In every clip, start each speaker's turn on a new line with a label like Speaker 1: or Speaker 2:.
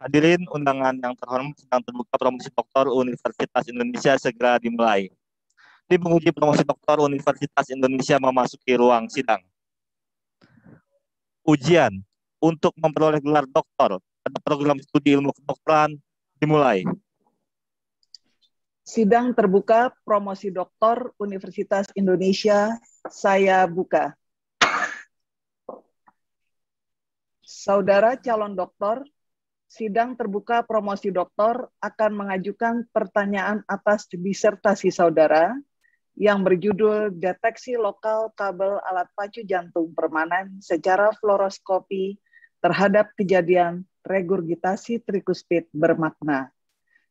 Speaker 1: Hadirin undangan yang terhormat, sedang terbuka promosi doktor Universitas Indonesia segera dimulai. Tim penguji promosi doktor Universitas Indonesia memasuki ruang sidang. Ujian untuk memperoleh gelar doktor pada program studi ilmu kedokteran dimulai.
Speaker 2: Sidang terbuka promosi doktor Universitas Indonesia, saya buka. Saudara calon doktor, sidang terbuka promosi doktor akan mengajukan pertanyaan atas disertasi saudara yang berjudul Deteksi Lokal Kabel Alat Pacu Jantung Permanen secara fluoroskopi terhadap kejadian regurgitasi trikuspid bermakna.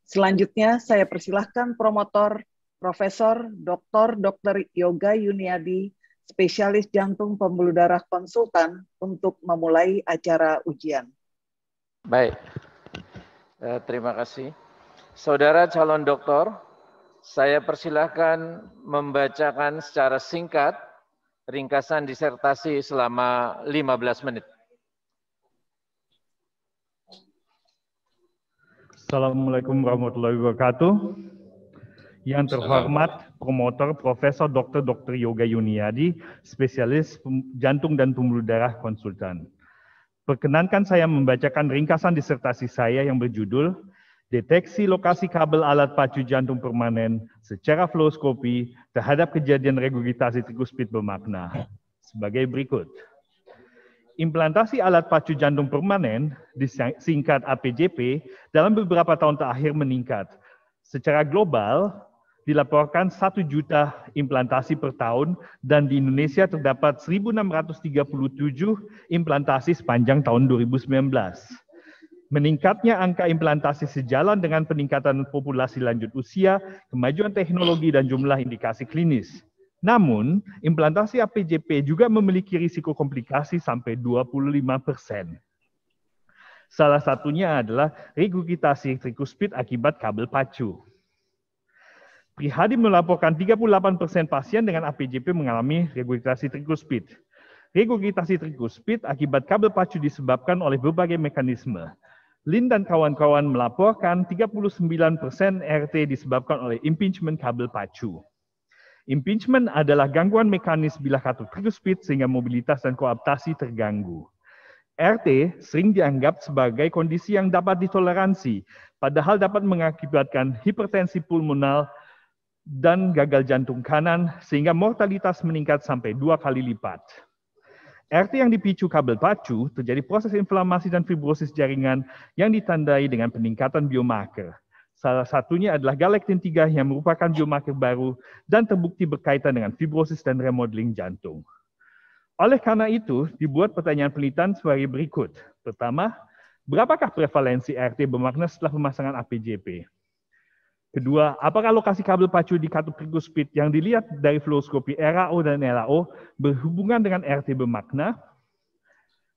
Speaker 2: Selanjutnya saya persilahkan promotor Profesor Dr. Yoga Yuniadi, spesialis jantung pembuluh darah konsultan untuk memulai acara ujian.
Speaker 3: Baik, terima kasih. Saudara calon doktor, saya persilahkan membacakan secara singkat ringkasan disertasi selama 15 menit.
Speaker 4: Assalamualaikum warahmatullahi wabarakatuh. Yang terhormat promotor Profesor Dr. Yoga Yuniadi, spesialis jantung dan pembuluh darah konsultan. Perkenankan saya membacakan ringkasan disertasi saya yang berjudul Deteksi Lokasi Kabel Alat Pacu Jantung Permanen secara fluoroskopi terhadap kejadian regurgitasi trikuspid bermakna sebagai berikut. Implantasi alat pacu jantung permanen, disingkat APJP, dalam beberapa tahun terakhir meningkat. Secara global, dilaporkan 1 juta implantasi per tahun dan di Indonesia terdapat 1.637 implantasi sepanjang tahun 2019. Meningkatnya angka implantasi sejalan dengan peningkatan populasi lanjut usia, kemajuan teknologi dan jumlah indikasi klinis. Namun, implantasi APJP juga memiliki risiko komplikasi sampai 25%. Salah satunya adalah regurgitasi trikuspid akibat kabel pacu. Prihadi melaporkan 38% pasien dengan APJP mengalami regurgitasi trikuspid. Regurgitasi trikuspid akibat kabel pacu disebabkan oleh berbagai mekanisme. Lin dan kawan-kawan melaporkan 39% RT disebabkan oleh impingement kabel pacu. Impingement adalah gangguan mekanis bilah katup trikuspid sehingga mobilitas dan koaptasi terganggu. RT sering dianggap sebagai kondisi yang dapat ditoleransi, padahal dapat mengakibatkan hipertensi pulmonal dan gagal jantung kanan sehingga mortalitas meningkat sampai 2 kali lipat. RT yang dipicu kabel pacu terjadi proses inflamasi dan fibrosis jaringan yang ditandai dengan peningkatan biomarker. Salah satunya adalah galaktin 3 yang merupakan biomarker baru dan terbukti berkaitan dengan fibrosis dan remodeling jantung. Oleh karena itu, dibuat pertanyaan penelitian sebagai berikut. Pertama, berapakah prevalensi RT bermakna setelah pemasangan APJP? Kedua, apakah lokasi kabel pacu di katup trikuspid yang dilihat dari fluoroskopi RAO dan LAO berhubungan dengan RT bermakna?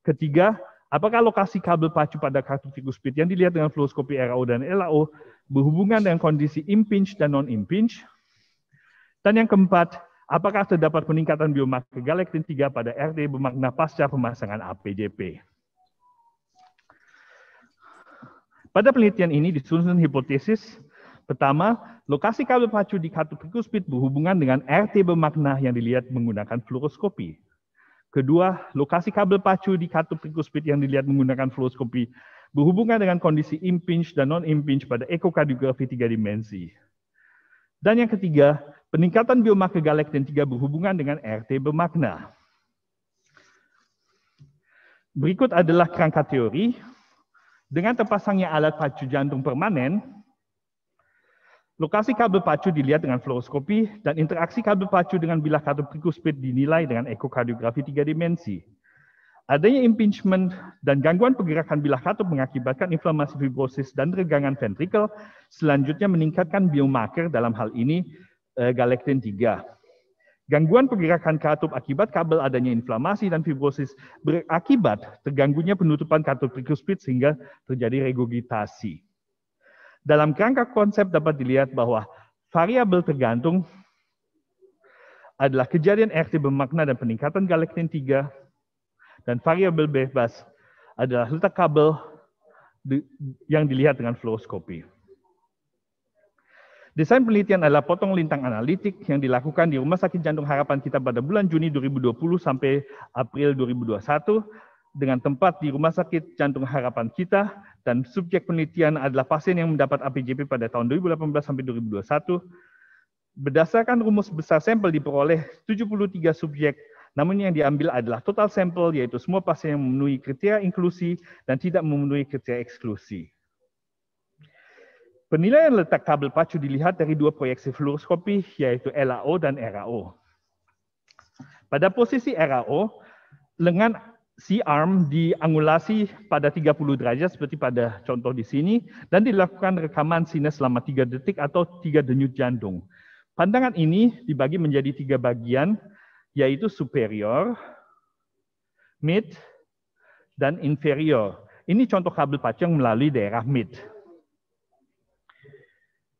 Speaker 4: Ketiga, apakah lokasi kabel pacu pada katup trikuspid yang dilihat dengan fluoroskopi RAO dan LAO berhubungan dengan kondisi impinge dan non-impinge? Dan yang keempat, apakah terdapat peningkatan biomarker galaktin 3 pada RT bermakna pasca pemasangan APJP? Pada penelitian ini disusun hipotesis. Pertama, lokasi kabel pacu di katup trikuspid berhubungan dengan RT bermakna yang dilihat menggunakan fluoroskopi. Kedua, lokasi kabel pacu di katup trikuspid yang dilihat menggunakan fluoroskopi berhubungan dengan kondisi impinge dan non-impinge pada ekokardiografi 3 dimensi. Dan yang ketiga, peningkatan biomarker galaktin 3 berhubungan dengan RT bermakna. Berikut adalah kerangka teori. Dengan terpasangnya alat pacu jantung permanen, lokasi kabel pacu dilihat dengan fluoroskopi dan interaksi kabel pacu dengan bilah katup trikuspid dinilai dengan ekokardiografi 3 dimensi. Adanya impingement dan gangguan pergerakan bilah katup mengakibatkan inflamasi fibrosis dan regangan ventrikel, selanjutnya meningkatkan biomarker dalam hal ini galaktin 3. Gangguan pergerakan katup akibat kabel adanya inflamasi dan fibrosis berakibat terganggunya penutupan katup trikuspid sehingga terjadi regurgitasi. Dalam kerangka konsep dapat dilihat bahwa variabel tergantung adalah kejadian RT bermakna dan peningkatan galaktin 3, dan variabel bebas adalah letak kabel yang dilihat dengan fluoroskopi. Desain penelitian adalah potong lintang analitik yang dilakukan di Rumah Sakit Jantung Harapan kita pada bulan Juni 2020 sampai April 2021 dengan tempat di Rumah Sakit Jantung Harapan kita, dan subjek penelitian adalah pasien yang mendapat APJP pada tahun 2018 sampai 2021. Berdasarkan rumus besar sampel diperoleh 73 subjek, namun yang diambil adalah total sampel, yaitu semua pasien yang memenuhi kriteria inklusi dan tidak memenuhi kriteria eksklusi. Penilaian letak kabel pacu dilihat dari dua proyeksi fluoroskopi, yaitu LAO dan RAO. Pada posisi RAO, lengan C-arm diangulasi pada 30 derajat seperti pada contoh di sini, dan dilakukan rekaman sinus selama 3 detik atau 3 denyut jantung. Pandangan ini dibagi menjadi 3 bagian, yaitu superior, mid, dan inferior. Ini contoh kabel pacu yang melalui daerah mid.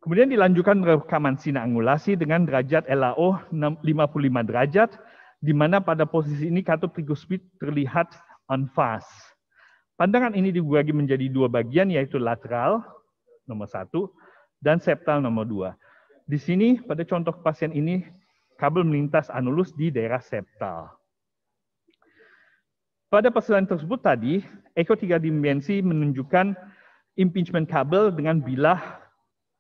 Speaker 4: Kemudian dilanjutkan rekaman sinus angulasi dengan derajat LAO 55 derajat, di mana pada posisi ini katup tricospeed terlihat on fast. Pandangan ini dibagi menjadi 2 bagian, yaitu lateral nomor 1 dan septal nomor 2. Di sini pada contoh pasien ini kabel melintas anulus di daerah septal. Pada persoalan tersebut tadi, eko 3 dimensi menunjukkan impingement kabel dengan bilah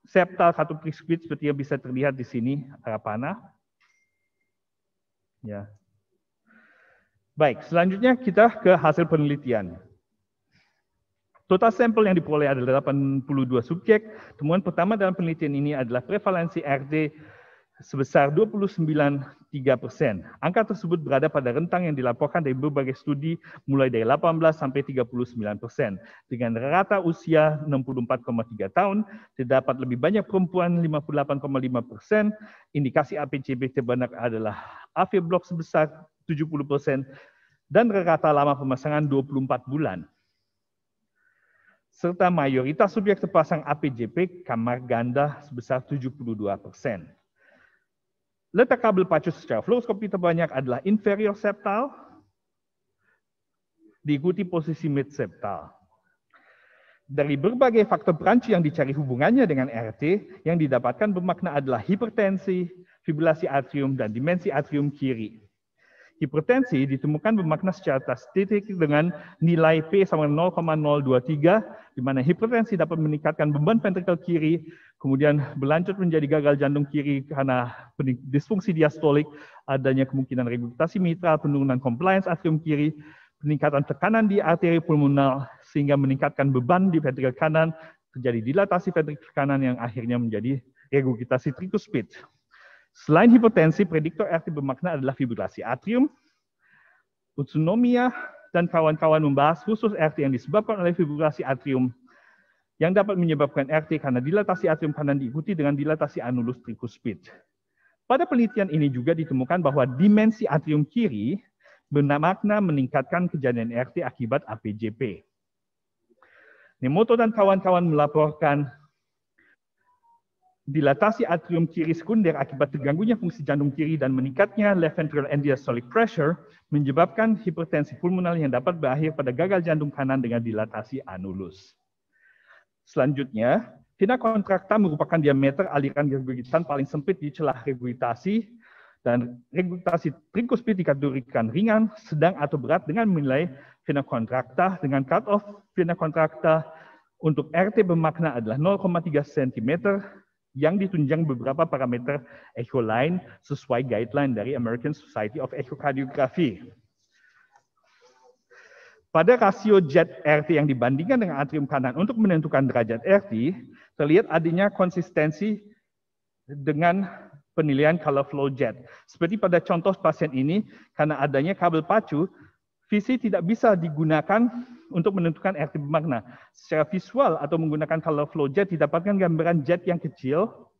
Speaker 4: septal katup tricospeed seperti yang bisa terlihat di sini arah panah. Ya. Baik, selanjutnya kita ke hasil penelitian. Total sampel yang diperoleh adalah 82 subjek. Temuan pertama dalam penelitian ini adalah prevalensi RT sebesar 29,3%. Angka tersebut berada pada rentang yang dilaporkan dari berbagai studi mulai dari 18 sampai 39%. Dengan rata usia 64,3 tahun, terdapat lebih banyak perempuan 58,5%, indikasi APJP terbanyak adalah AV blok sebesar 70%, dan rata lama pemasangan 24 bulan. Serta mayoritas subjek terpasang APJP kamar ganda sebesar 72%. Letak kabel pacu secara fluoroskopi terbanyak adalah inferior septal, diikuti posisi mid septal. Dari berbagai faktor perancu yang dicari hubungannya dengan RT, yang didapatkan bermakna adalah hipertensi, fibrilasi atrium, dan dimensi atrium kiri. Hipertensi ditemukan bermakna secara statistik dengan nilai P sama 0,023, di mana hipertensi dapat meningkatkan beban ventrikel kiri, kemudian berlanjut menjadi gagal jantung kiri karena disfungsi diastolik, adanya kemungkinan regurgitasi mitral, penurunan compliance atrium kiri, peningkatan tekanan di arteri pulmonal sehingga meningkatkan beban di ventrikel kanan, terjadi dilatasi ventrikel kanan yang akhirnya menjadi regurgitasi tricuspid. Selain hipertensi, prediktor RT bermakna adalah fibrilasi atrium, utsunomia, dan kawan-kawan membahas khusus RT yang disebabkan oleh fibrilasi atrium yang dapat menyebabkan RT karena dilatasi atrium kanan diikuti dengan dilatasi anulus tricuspid. Pada penelitian ini juga ditemukan bahwa dimensi atrium kiri bermakna meningkatkan kejadian RT akibat APJP. Nemoto dan kawan-kawan melaporkan dilatasi atrium kiri sekunder akibat terganggunya fungsi jantung kiri dan meningkatnya left ventricular end-diastolic pressure menyebabkan hipertensi pulmonal yang dapat berakhir pada gagal jantung kanan dengan dilatasi anulus. Selanjutnya, vena contracta merupakan diameter aliran regurgitan paling sempit di celah regurgitasi, dan regurgitasi tricuspid dikategorikan ringan, sedang atau berat dengan menilai vena contracta dengan cut-off vena contracta untuk RT bermakna adalah 0,3 cm, yang ditunjang beberapa parameter echo line sesuai guideline dari American Society of Echocardiography. Pada rasio jet RT yang dibandingkan dengan atrium kanan untuk menentukan derajat RT, terlihat adanya konsistensi dengan penilaian color flow jet. Seperti pada contoh pasien ini, karena adanya kabel pacu, visi tidak bisa digunakan untuk menentukan RT bermakna. Secara visual atau menggunakan color flow jet didapatkan gambaran jet yang kecil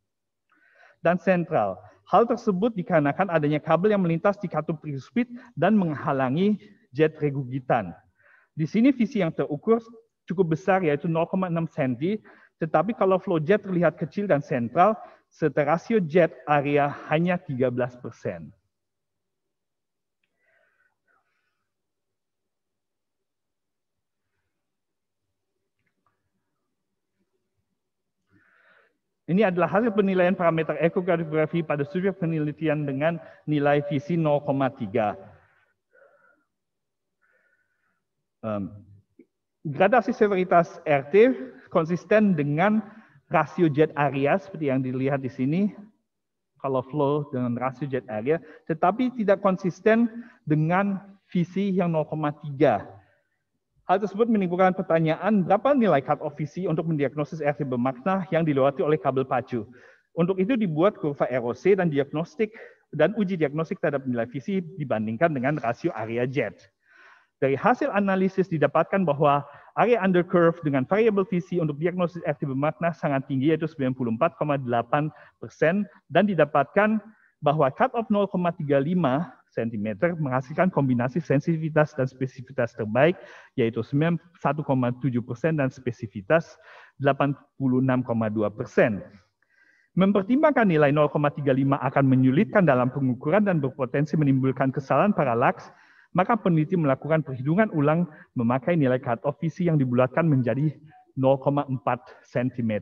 Speaker 4: dan sentral. Hal tersebut dikarenakan adanya kabel yang melintas di katup tricuspid dan menghalangi jet regurgitan. Di sini visi yang terukur cukup besar yaitu 0,6 cm, tetapi color flow jet terlihat kecil dan sentral, serta rasio jet area hanya 13%. Ini adalah hasil penilaian parameter ekokardiografi pada subjek penelitian dengan nilai visi 0,3. Gradasi severitas RT konsisten dengan rasio jet area seperti yang dilihat di sini, kalau flow dengan rasio jet area, tetapi tidak konsisten dengan visi yang 0,3. Hal tersebut menimbulkan pertanyaan berapa nilai cut-off visi untuk mendiagnosis RT bermakna yang dilewati oleh kabel pacu. Untuk itu dibuat kurva ROC dan uji diagnostik terhadap nilai visi dibandingkan dengan rasio area jet. Dari hasil analisis didapatkan bahwa area under curve dengan variabel visi untuk diagnosis RT bermakna sangat tinggi, yaitu 94,8%, dan didapatkan bahwa cut-off 0,35 cm menghasilkan kombinasi sensitivitas dan spesifitas terbaik, yaitu 91,7% dan spesifitas 86,2%. Mempertimbangkan nilai 0,35 akan menyulitkan dalam pengukuran dan berpotensi menimbulkan kesalahan paralaks, maka peneliti melakukan perhitungan ulang memakai nilai cut-off visi yang dibulatkan menjadi 0,4 cm.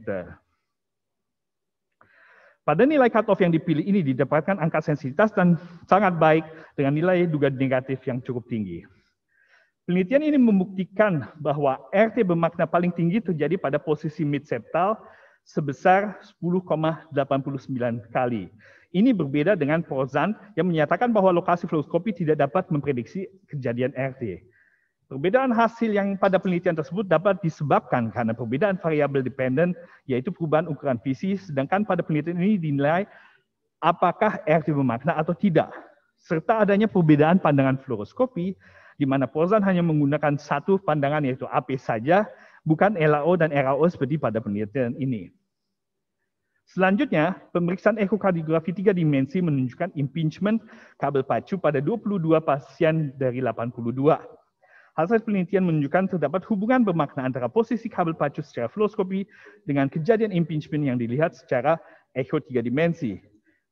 Speaker 4: Pada nilai cut-off yang dipilih ini didapatkan angka sensitivitas dan sangat baik dengan nilai duga negatif yang cukup tinggi. Penelitian ini membuktikan bahwa RT bermakna paling tinggi terjadi pada posisi mid-septal sebesar 10,89 kali. Ini berbeda dengan Porzan yang menyatakan bahwa lokasi fluoroskopi tidak dapat memprediksi kejadian RT. Perbedaan hasil yang pada penelitian tersebut dapat disebabkan karena perbedaan variabel dependen, yaitu perubahan ukuran visi, sedangkan pada penelitian ini dinilai apakah RT bermakna atau tidak, serta adanya perbedaan pandangan fluoroskopi, di mana Porzan hanya menggunakan satu pandangan, yaitu AP saja, bukan LAO dan RAO seperti pada penelitian ini. Selanjutnya, pemeriksaan ekokardiografi 3 dimensi menunjukkan impingement kabel pacu pada 22 pasien dari 82. Hasil penelitian menunjukkan terdapat hubungan bermakna antara posisi kabel pacu secara fluoroskopi dengan kejadian impingement yang dilihat secara echo 3 dimensi.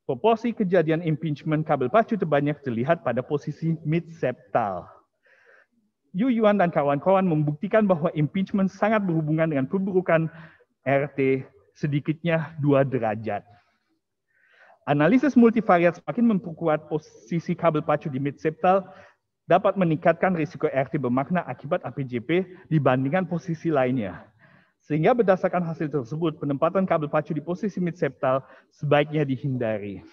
Speaker 4: Proporsi kejadian impingement kabel pacu terbanyak terlihat pada posisi mid-septal. Yu Yuan dan kawan-kawan membuktikan bahwa impingement sangat berhubungan dengan perburukan RT sedikitnya 2 derajat. Analisis multivariat semakin memperkuat posisi kabel pacu di mid-septal dapat meningkatkan risiko RT bermakna akibat APJP dibandingkan posisi lainnya. Sehingga berdasarkan hasil tersebut, penempatan kabel pacu di posisi mid-septal sebaiknya dihindari.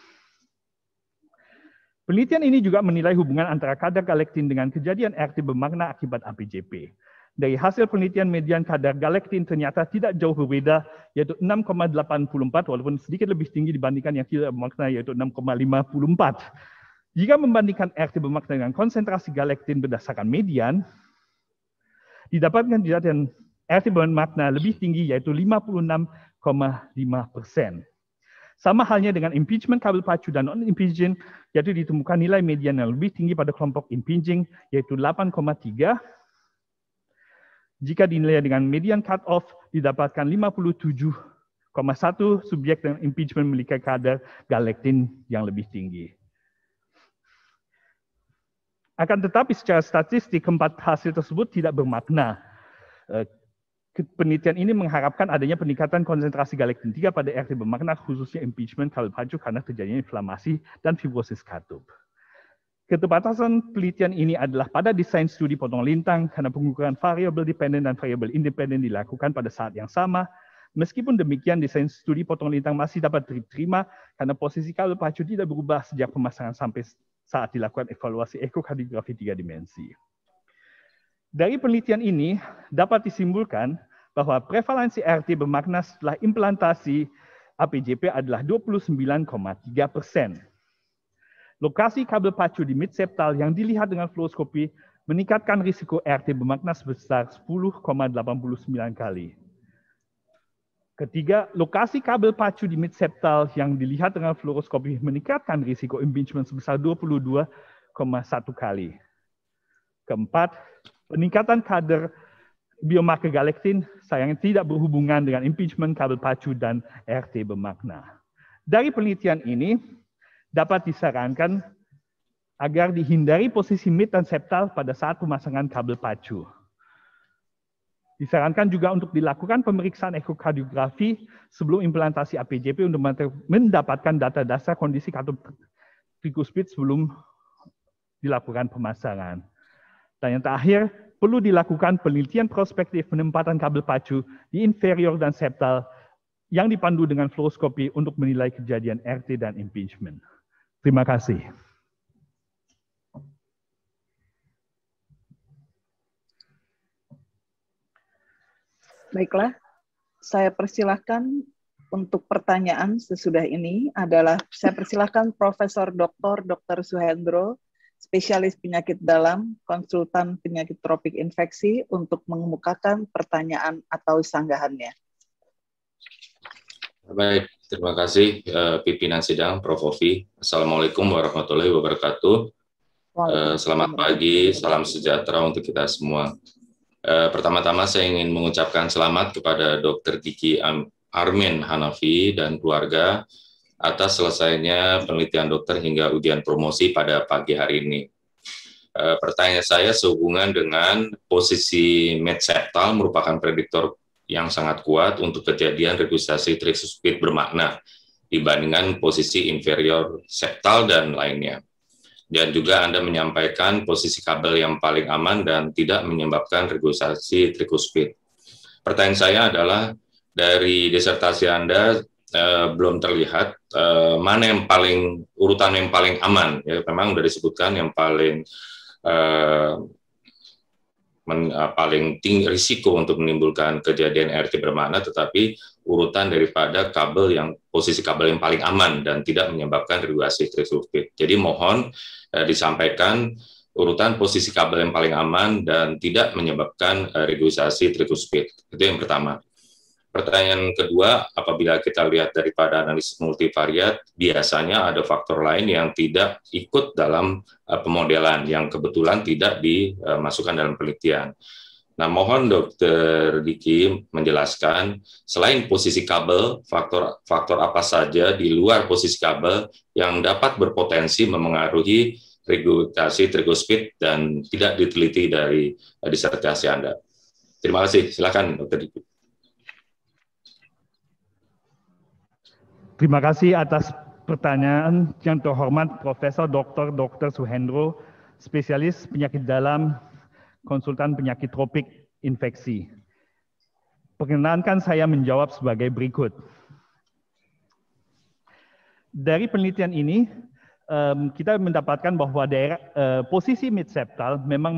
Speaker 4: Penelitian ini juga menilai hubungan antara kadar galaktin dengan kejadian RT bermakna akibat APJP. Dari hasil penelitian median kadar galaktin ternyata tidak jauh berbeda, yaitu 6,84, walaupun sedikit lebih tinggi dibandingkan yang tidak bermakna, yaitu 6,54. Jika membandingkan RT bermakna dengan konsentrasi galaktin berdasarkan median, didapatkan kejadian RT bermakna lebih tinggi, yaitu 56,5%. Sama halnya dengan impingement kabel pacu dan non-impinging, yaitu ditemukan nilai median yang lebih tinggi pada kelompok impinging, yaitu 8,3. Jika dinilai dengan median cut-off, didapatkan 57,1 subjek dengan impingement memiliki kadar galaktin yang lebih tinggi. Akan tetapi secara statistik, keempat hasil tersebut tidak bermakna. Penelitian ini mengharapkan adanya peningkatan konsentrasi galaktin 3 pada RT bermakna, khususnya impingement kabel pacu karena terjadinya inflamasi dan fibrosis katup. Keterbatasan penelitian ini adalah pada desain studi potong lintang karena pengukuran variabel dependen dan variabel independen dilakukan pada saat yang sama. Meskipun demikian, desain studi potong lintang masih dapat diterima karena posisi kabel pacu tidak berubah sejak pemasangan sampai saat dilakukan evaluasi ekokardiografi 3 dimensi. Dari penelitian ini dapat disimpulkan bahwa prevalensi RT bermakna setelah implantasi APJP adalah 29,3%. Lokasi kabel pacu di mid-septal yang dilihat dengan fluoroskopi meningkatkan risiko RT bermakna sebesar 10,89 kali. Ketiga, lokasi kabel pacu di mid-septal yang dilihat dengan fluoroskopi meningkatkan risiko impingement sebesar 22,1 kali. Keempat, peningkatan kadar biomarker galaktin sayangnya tidak berhubungan dengan impingement kabel pacu dan RT bermakna. Dari penelitian ini, dapat disarankan agar dihindari posisi mid dan septal pada saat pemasangan kabel pacu. Disarankan juga untuk dilakukan pemeriksaan ekokardiografi sebelum implantasi APJP untuk mendapatkan data dasar kondisi katup trikuspid sebelum dilakukan pemasangan. Dan yang terakhir, perlu dilakukan penelitian prospektif penempatan kabel pacu di inferior dan septal yang dipandu dengan fluoroskopi untuk menilai kejadian RT dan impingement. Terima kasih.
Speaker 2: Baiklah, saya persilahkan untuk pertanyaan sesudah ini adalah saya persilahkan Profesor Dr. Suhendro, spesialis penyakit dalam, konsultan penyakit tropik infeksi untuk mengemukakan pertanyaan atau sanggahannya.
Speaker 5: Baik, terima kasih pimpinan sidang Prof. Ovi. Assalamualaikum warahmatullahi wabarakatuh. Selamat pagi, salam sejahtera untuk kita semua. Pertama-tama saya ingin mengucapkan selamat kepada Dr. Diki Armin Hanafi dan keluarga atas selesainya penelitian dokter hingga ujian promosi pada pagi hari ini. Pertanyaan saya sehubungan dengan posisi mid-septal merupakan prediktor yang sangat kuat untuk kejadian regurgitasi trikuspid bermakna dibandingkan posisi inferior septal dan lainnya. Dan juga Anda menyampaikan posisi kabel yang paling aman dan tidak menyebabkan regurgitasi trikuspid. Pertanyaan saya adalah, dari disertasi Anda belum terlihat mana yang urutan yang paling aman. Ya, memang sudah disebutkan yang paling tinggi risiko untuk menimbulkan kejadian RT bermakna, tetapi urutan daripada posisi kabel yang paling aman dan tidak menyebabkan regurgitasi trikuspid. Jadi mohon disampaikan urutan posisi kabel yang paling aman dan tidak menyebabkan regurgitasi trikuspid. Itu yang pertama. Pertanyaan kedua, apabila kita lihat daripada analisis multivariat, biasanya ada faktor lain yang tidak ikut dalam pemodelan, yang kebetulan tidak dimasukkan dalam penelitian. Nah, mohon Dr. Diki menjelaskan, selain posisi kabel, faktor apa saja di luar posisi kabel yang dapat berpotensi memengaruhi regurgitasi trikuspid dan tidak diteliti dari disertasi Anda. Terima kasih. Silakan Dr. Diki.
Speaker 4: Terima kasih atas pertanyaan yang terhormat Profesor Dr. Suhendro, spesialis penyakit dalam, konsultan penyakit tropik infeksi. Perkenankan saya menjawab sebagai berikut. Dari penelitian ini, kita mendapatkan bahwa posisi midseptal memang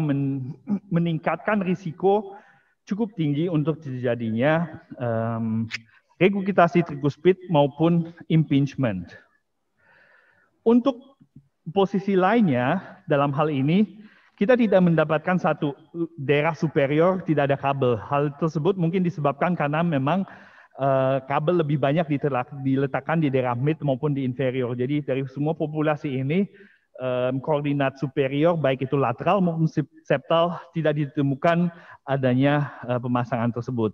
Speaker 4: meningkatkan risiko cukup tinggi untuk terjadinya regurgitasi trikuspid maupun impingement. Untuk posisi lainnya, dalam hal ini, kita tidak mendapatkan satu daerah superior tidak ada kabel. Hal tersebut mungkin disebabkan karena memang kabel lebih banyak diletakkan di daerah mid maupun di inferior. Jadi dari semua populasi ini, koordinat superior, baik itu lateral maupun septal, tidak ditemukan adanya pemasangan tersebut.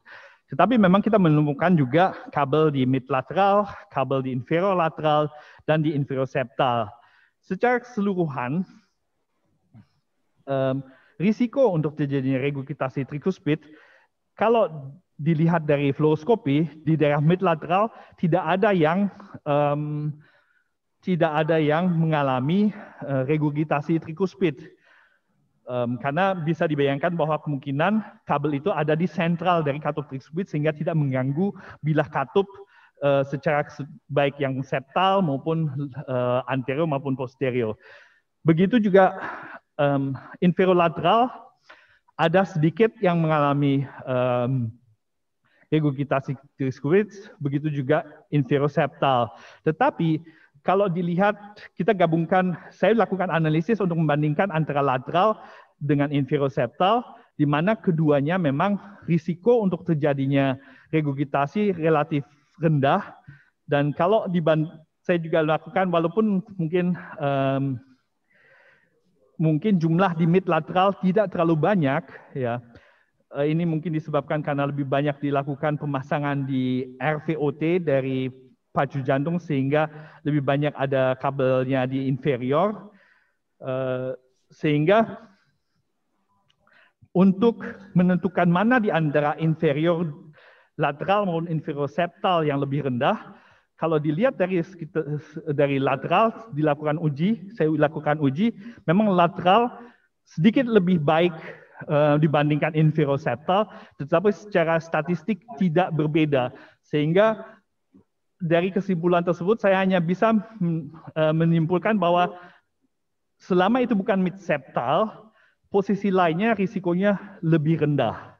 Speaker 4: Tetapi memang kita menemukan juga kabel di mid lateral, kabel di inferior lateral, dan di inferior septal. Secara keseluruhan, risiko untuk terjadinya regurgitasi trikuspid, kalau dilihat dari fluoroskopi, di daerah mid lateral tidak ada yang mengalami regurgitasi trikuspid. Karena bisa dibayangkan bahwa kemungkinan kabel itu ada di sentral dari katup trikuspid sehingga tidak mengganggu bilah katup secara baik yang septal maupun anterior maupun posterior. Begitu juga inferior lateral ada sedikit yang mengalami regurgitasi trikuspid, begitu juga inferior septal. Tetapi kalau dilihat, kita gabungkan, saya lakukan analisis untuk membandingkan antara lateral dengan inferior septal, di mana keduanya memang risiko untuk terjadinya regurgitasi relatif rendah. Dan kalau saya juga lakukan, walaupun mungkin jumlah di mid lateral tidak terlalu banyak, ya. Ini mungkin disebabkan karena lebih banyak dilakukan pemasangan di RVOT dari pacu jantung sehingga lebih banyak ada kabelnya di inferior, sehingga untuk menentukan mana di antara inferior lateral maupun inferior septal yang lebih rendah. Kalau dilihat dari lateral dilakukan uji, saya lakukan uji, memang lateral sedikit lebih baik dibandingkan inferior septal, tetapi secara statistik tidak berbeda. Sehingga dari kesimpulan tersebut saya hanya bisa menyimpulkan bahwa selama itu bukan mid septal, posisi lainnya risikonya lebih rendah.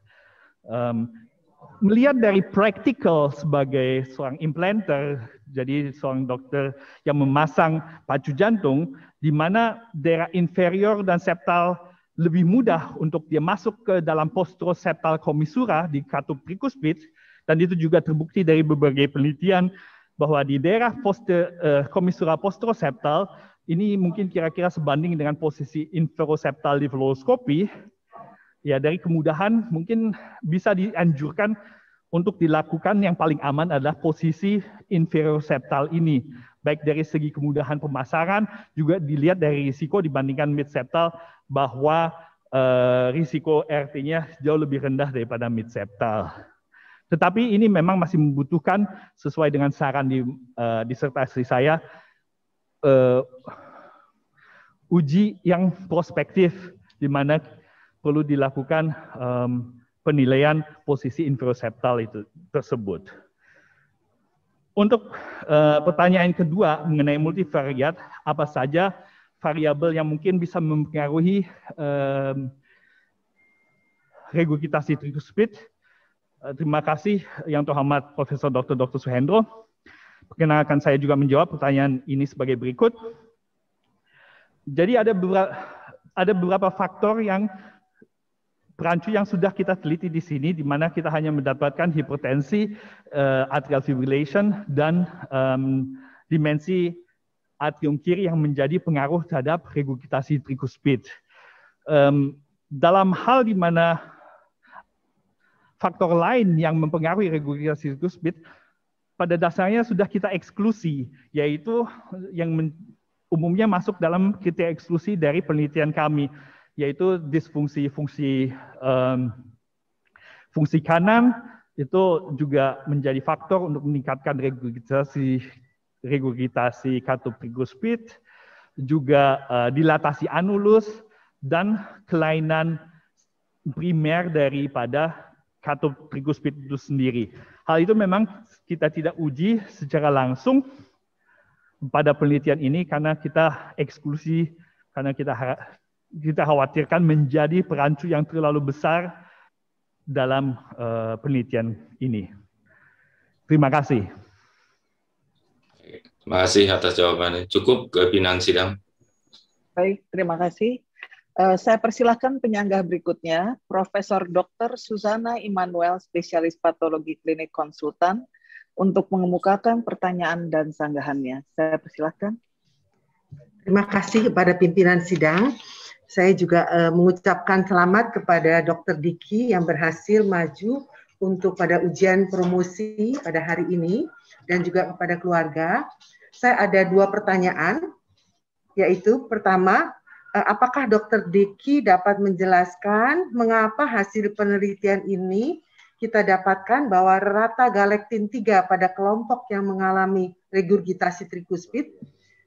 Speaker 4: Melihat dari practical sebagai seorang implanter, jadi seorang dokter yang memasang pacu jantung, di mana daerah inferior dan septal lebih mudah untuk dia masuk ke dalam posteroseptal commissura di katup tricuspid, dan itu juga terbukti dari berbagai penelitian bahwa di daerah commissura posteroseptal ini mungkin kira-kira sebanding dengan posisi inferoseptal di fluoroskopi. Ya, dari kemudahan mungkin bisa dianjurkan untuk dilakukan yang paling aman adalah posisi inferoseptal ini. Baik dari segi kemudahan pemasangan, juga dilihat dari risiko dibandingkan midseptal bahwa risiko RT-nya jauh lebih rendah daripada midseptal. Tetapi ini memang masih membutuhkan, sesuai dengan saran di disertasi saya, uji yang prospektif, di mana perlu dilakukan penilaian posisi inferoseptal tersebut. Untuk pertanyaan kedua mengenai multivariat, apa saja variabel yang mungkin bisa mempengaruhi regurgitasi tricuspid? Terima kasih Yang Terhormat Profesor Dr. Suhendro. Perkenalkan saya juga menjawab pertanyaan ini sebagai berikut. Jadi ada beberapa faktor yang perancu yang sudah kita teliti di sini, di mana kita hanya mendapatkan hipertensi, atrial fibrillation, dan dimensi atrium kiri yang menjadi pengaruh terhadap regurgitasi tricuspid. Dalam hal di mana faktor lain yang mempengaruhi regurgitasi tricuspid, pada dasarnya sudah kita eksklusi, yaitu yang umumnya masuk dalam kriteria eksklusi dari penelitian kami, yaitu disfungsi fungsi kanan, itu juga menjadi faktor untuk meningkatkan regurgitasi katup tricuspid, juga dilatasi anulus, dan kelainan primer daripada katup tricuspid itu sendiri. Hal itu memang kita tidak uji secara langsung pada penelitian ini karena kita eksklusi, karena kita khawatirkan menjadi perancu yang terlalu besar dalam penelitian ini. Terima kasih.
Speaker 5: Terima kasih atas jawabannya. Cukup pimpinan sidang.
Speaker 2: Baik, terima kasih. Saya persilahkan penyanggah berikutnya, Profesor Dr. Susana Immanuel, spesialis patologi klinik konsultan, untuk mengemukakan pertanyaan dan sanggahannya. Saya persilahkan.
Speaker 6: Terima kasih kepada pimpinan sidang. Saya juga mengucapkan selamat kepada Dr. Diki yang berhasil maju untuk pada ujian promosi pada hari ini, dan juga kepada keluarga. Saya ada 2 pertanyaan, yaitu pertama, apakah Dr. Diki dapat menjelaskan mengapa hasil penelitian ini kita dapatkan bahwa rata galaktin 3 pada kelompok yang mengalami regurgitasi tricuspid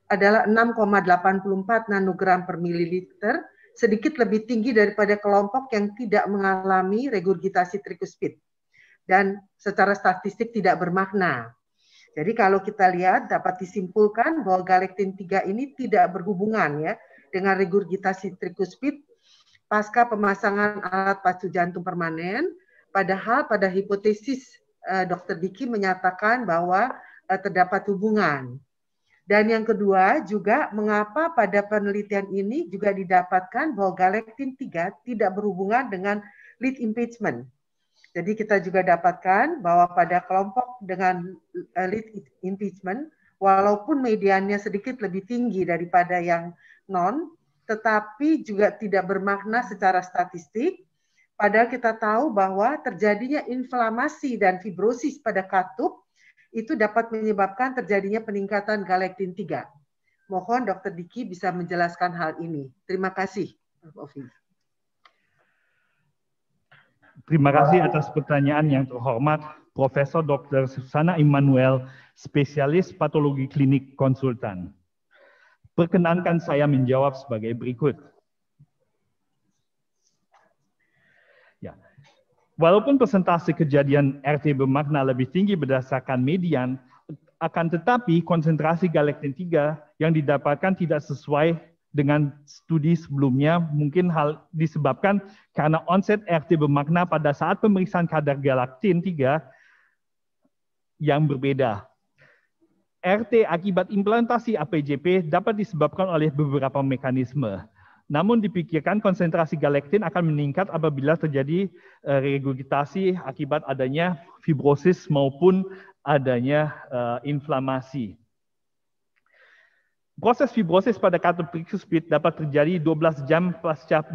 Speaker 6: adalah 6,84 nanogram per mililiter, sedikit lebih tinggi daripada kelompok yang tidak mengalami regurgitasi tricuspid, dan secara statistik tidak bermakna. Jadi kalau kita lihat dapat disimpulkan bahwa galaktin 3 ini tidak berhubungan ya dengan regurgitasi tricuspid pasca pemasangan alat pacu jantung permanen, padahal pada hipotesis Dr. Diki menyatakan bahwa terdapat hubungan. Dan yang kedua juga mengapa pada penelitian ini juga didapatkan bahwa galaktin 3 tidak berhubungan dengan lead impingement. Jadi kita juga dapatkan bahwa pada kelompok dengan lead impingement, walaupun mediannya sedikit lebih tinggi daripada yang non, tetapi juga tidak bermakna secara statistik. Padahal kita tahu bahwa terjadinya inflamasi dan fibrosis pada katup itu dapat menyebabkan terjadinya peningkatan galaktin 3. Mohon Dr. Diki bisa menjelaskan hal ini. Terima kasih, Prof.
Speaker 4: Terima kasih atas pertanyaan yang terhormat Profesor Dr. Susana Immanuel, spesialis patologi klinik konsultan. Perkenankan saya menjawab sebagai berikut. Ya. Walaupun persentase kejadian RT bermakna lebih tinggi berdasarkan median, akan tetapi konsentrasi galaktin 3 yang didapatkan tidak sesuai dengan studi sebelumnya, mungkin hal disebabkan karena onset RT bermakna pada saat pemeriksaan kadar galaktin 3 yang berbeda. RT akibat implantasi APJP dapat disebabkan oleh beberapa mekanisme. Namun dipikirkan konsentrasi galaktin akan meningkat apabila terjadi regurgitasi akibat adanya fibrosis maupun adanya inflamasi. Proses fibrosis pada kater tricuspid dapat terjadi 12 jam pasca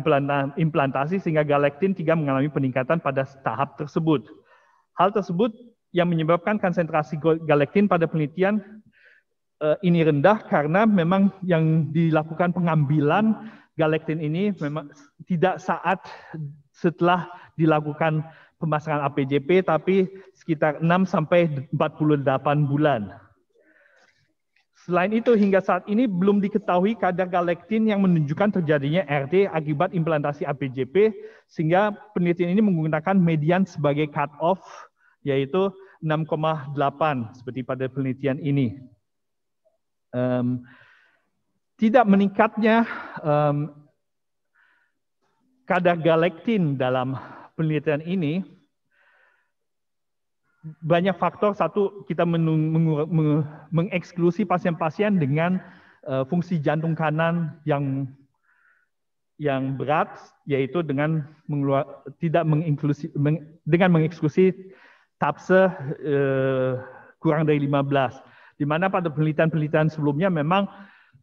Speaker 4: implantasi sehingga galaktin 3 mengalami peningkatan pada tahap tersebut. Hal tersebut yang menyebabkan konsentrasi galaktin pada penelitian ini rendah karena memang yang dilakukan pengambilan galaktin ini memang tidak saat setelah dilakukan pemasangan APJP, tapi sekitar 6-48 bulan. Selain itu, hingga saat ini belum diketahui kadar galaktin yang menunjukkan terjadinya RT akibat implantasi APJP, sehingga penelitian ini menggunakan median sebagai cut-off, yaitu 6,8, seperti pada penelitian ini. Tidak meningkatnya kadar galaktin dalam penelitian ini banyak faktor. Satu, kita mengeksklusi pasien-pasien dengan fungsi jantung kanan yang berat, yaitu dengan mengeksklusi TAPSE kurang dari 15. Di mana pada penelitian-penelitian sebelumnya memang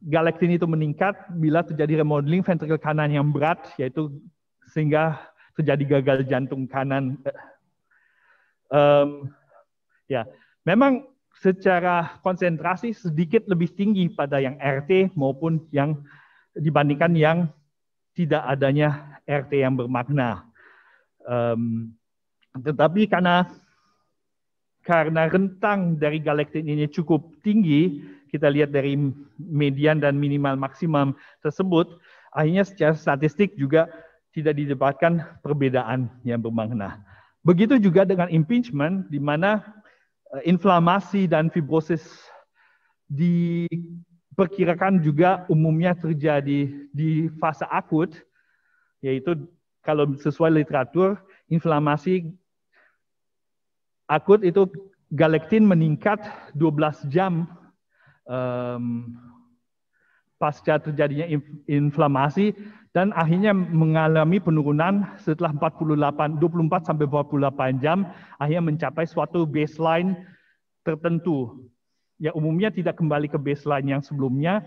Speaker 4: galaktin itu meningkat bila terjadi remodeling ventrikel kanan yang berat, yaitu sehingga terjadi gagal jantung kanan. Ya, memang secara konsentrasi sedikit lebih tinggi pada yang RT maupun yang dibandingkan yang tidak adanya RT yang bermakna. Tetapi karena rentang dari galaktin ini cukup tinggi, kita lihat dari median dan minimal maksimum tersebut, akhirnya secara statistik juga tidak didapatkan perbedaan yang bermakna. Begitu juga dengan impingement, di mana inflamasi dan fibrosis diperkirakan juga umumnya terjadi di fase akut, yaitu kalau sesuai literatur, inflamasi akut itu galaktin meningkat 12 jam pasca terjadinya inflamasi dan akhirnya mengalami penurunan setelah 24 sampai 48 jam, akhirnya mencapai suatu baseline tertentu. Ya, umumnya tidak kembali ke baseline yang sebelumnya,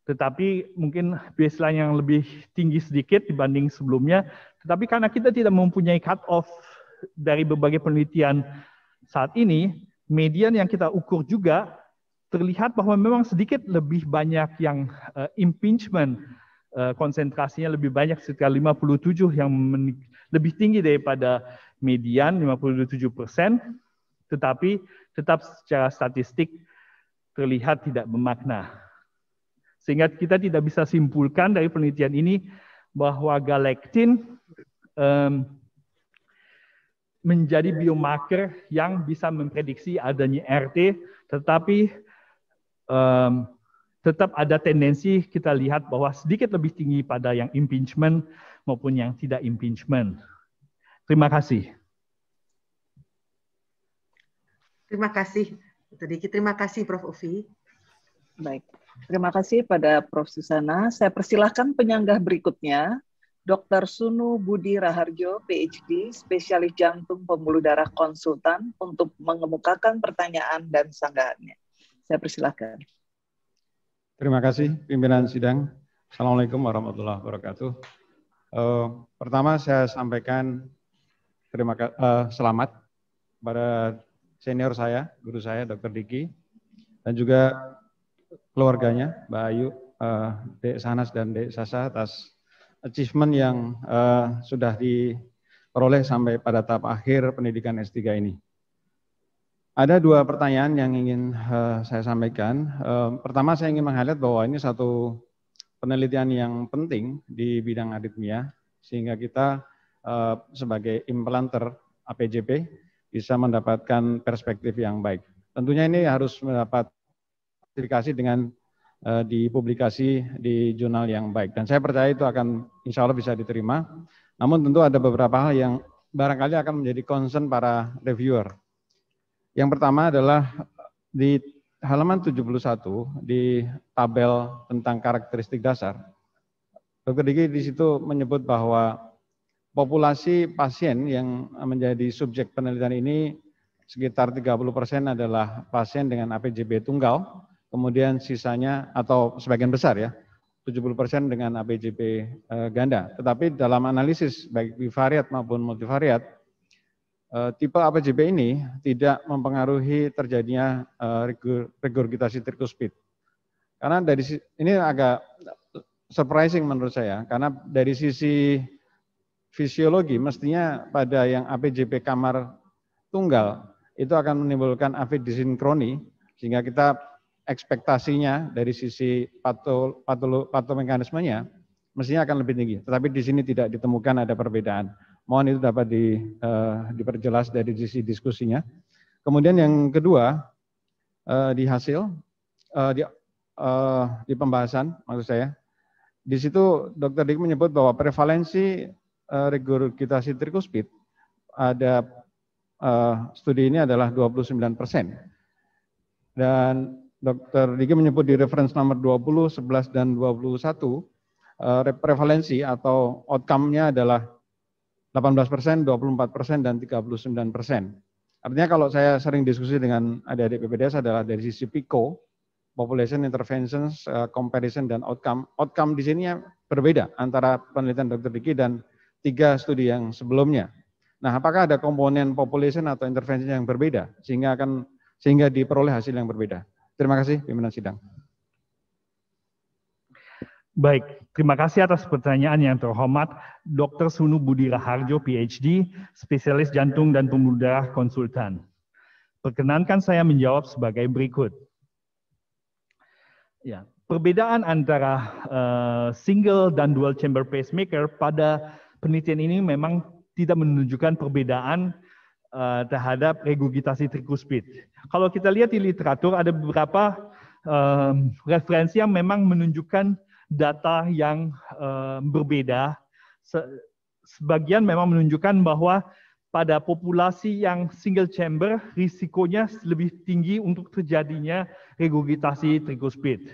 Speaker 4: tetapi mungkin baseline yang lebih tinggi sedikit dibanding sebelumnya. Tetapi karena kita tidak mempunyai cut-off dari berbagai penelitian saat ini, median yang kita ukur juga terlihat bahwa memang sedikit lebih banyak yang impingement, konsentrasinya lebih banyak, sekitar 57 yang lebih tinggi daripada median 57%, tetapi tetap secara statistik terlihat tidak bermakna. Sehingga kita tidak bisa simpulkan dari penelitian ini bahwa galaktin menjadi biomarker yang bisa memprediksi adanya RT, tetapi tetap ada tendensi kita lihat bahwa sedikit lebih tinggi pada yang impingement maupun yang tidak impingement. Terima kasih.
Speaker 6: Terima kasih, Dr. Diki. Terima kasih, Prof. Ovi.
Speaker 2: Baik, terima kasih pada Prof. Susana. Saya persilahkan penyanggah berikutnya, Dr. Sunu Budi Raharjo, PhD, spesialis jantung pembuluh darah konsultan, untuk mengemukakan pertanyaan dan sanggahannya. Saya persilahkan.
Speaker 7: Terima kasih pimpinan sidang. Assalamualaikum warahmatullahi wabarakatuh. Pertama saya sampaikan selamat pada senior saya, guru saya, Dr. Diki, dan juga keluarganya, Mbak Ayu, Dek Sanas dan Dek Sasa, atas achievement yang sudah peroleh sampai pada tahap akhir pendidikan S3 ini. Ada dua pertanyaan yang ingin saya sampaikan. Pertama, saya ingin meng-highlight bahwa ini satu penelitian yang penting di bidang aritmia, sehingga kita sebagai implanter APJP bisa mendapatkan perspektif yang baik. Tentunya ini harus mendapat publikasi dengan dipublikasi di jurnal yang baik. Dan saya percaya itu akan insya Allah bisa diterima. Namun tentu ada beberapa hal yang barangkali akan menjadi concern para reviewer. Yang pertama adalah di halaman 71 di tabel tentang karakteristik dasar. Dr. Diki di situ menyebut bahwa populasi pasien yang menjadi subjek penelitian ini sekitar 30% adalah pasien dengan APJP tunggal, kemudian sisanya atau sebagian besar ya, 70% dengan APJP ganda. Tetapi dalam analisis baik bivariat maupun multivariat, tipe APJP ini tidak mempengaruhi terjadinya regurgitasi trikuspid. Karena dari ini agak surprising menurut saya, karena dari sisi fisiologi mestinya pada yang APJP kamar tunggal itu akan menimbulkan AV disinkroni, sehingga kita ekspektasinya dari sisi patomekanismenya mestinya akan lebih tinggi. Tetapi di sini tidak ditemukan ada perbedaan. Mohon itu dapat diperjelas dari sisi diskusinya. Kemudian yang kedua, di hasil, di pembahasan maksud saya, di situ Dr. Dik menyebut bahwa prevalensi regurgitasi trikuspid ada studi ini adalah 29%. Dan Dr. Diki menyebut di reference nomor 20, 11, dan 21, prevalensi atau outcome-nya adalah 18%, 24%, dan 39%. Artinya kalau saya sering diskusi dengan adik-adik PPDS adalah dari sisi PICO, Population Interventions, Comparison, dan Outcome. Outcome di sini berbeda antara penelitian Dr. Diki dan 3 studi yang sebelumnya. Nah, apakah ada komponen population atau intervensi yang berbeda sehingga diperoleh hasil yang berbeda? Terima kasih, pimpinan sidang.
Speaker 4: Baik, terima kasih atas pertanyaan yang terhormat Dr. Sunu Budi Raharjo, PhD, spesialis jantung dan pembuluh darah konsultan. Perkenankan saya menjawab sebagai berikut. Ya, perbedaan antara single dan dual chamber pacemaker pada penelitian ini memang tidak menunjukkan perbedaan terhadap regurgitasi trikuspid. Kalau kita lihat di literatur ada beberapa referensi yang memang menunjukkan data yang berbeda. Sebagian memang menunjukkan bahwa pada populasi yang single chamber risikonya lebih tinggi untuk terjadinya regurgitasi trikuspid.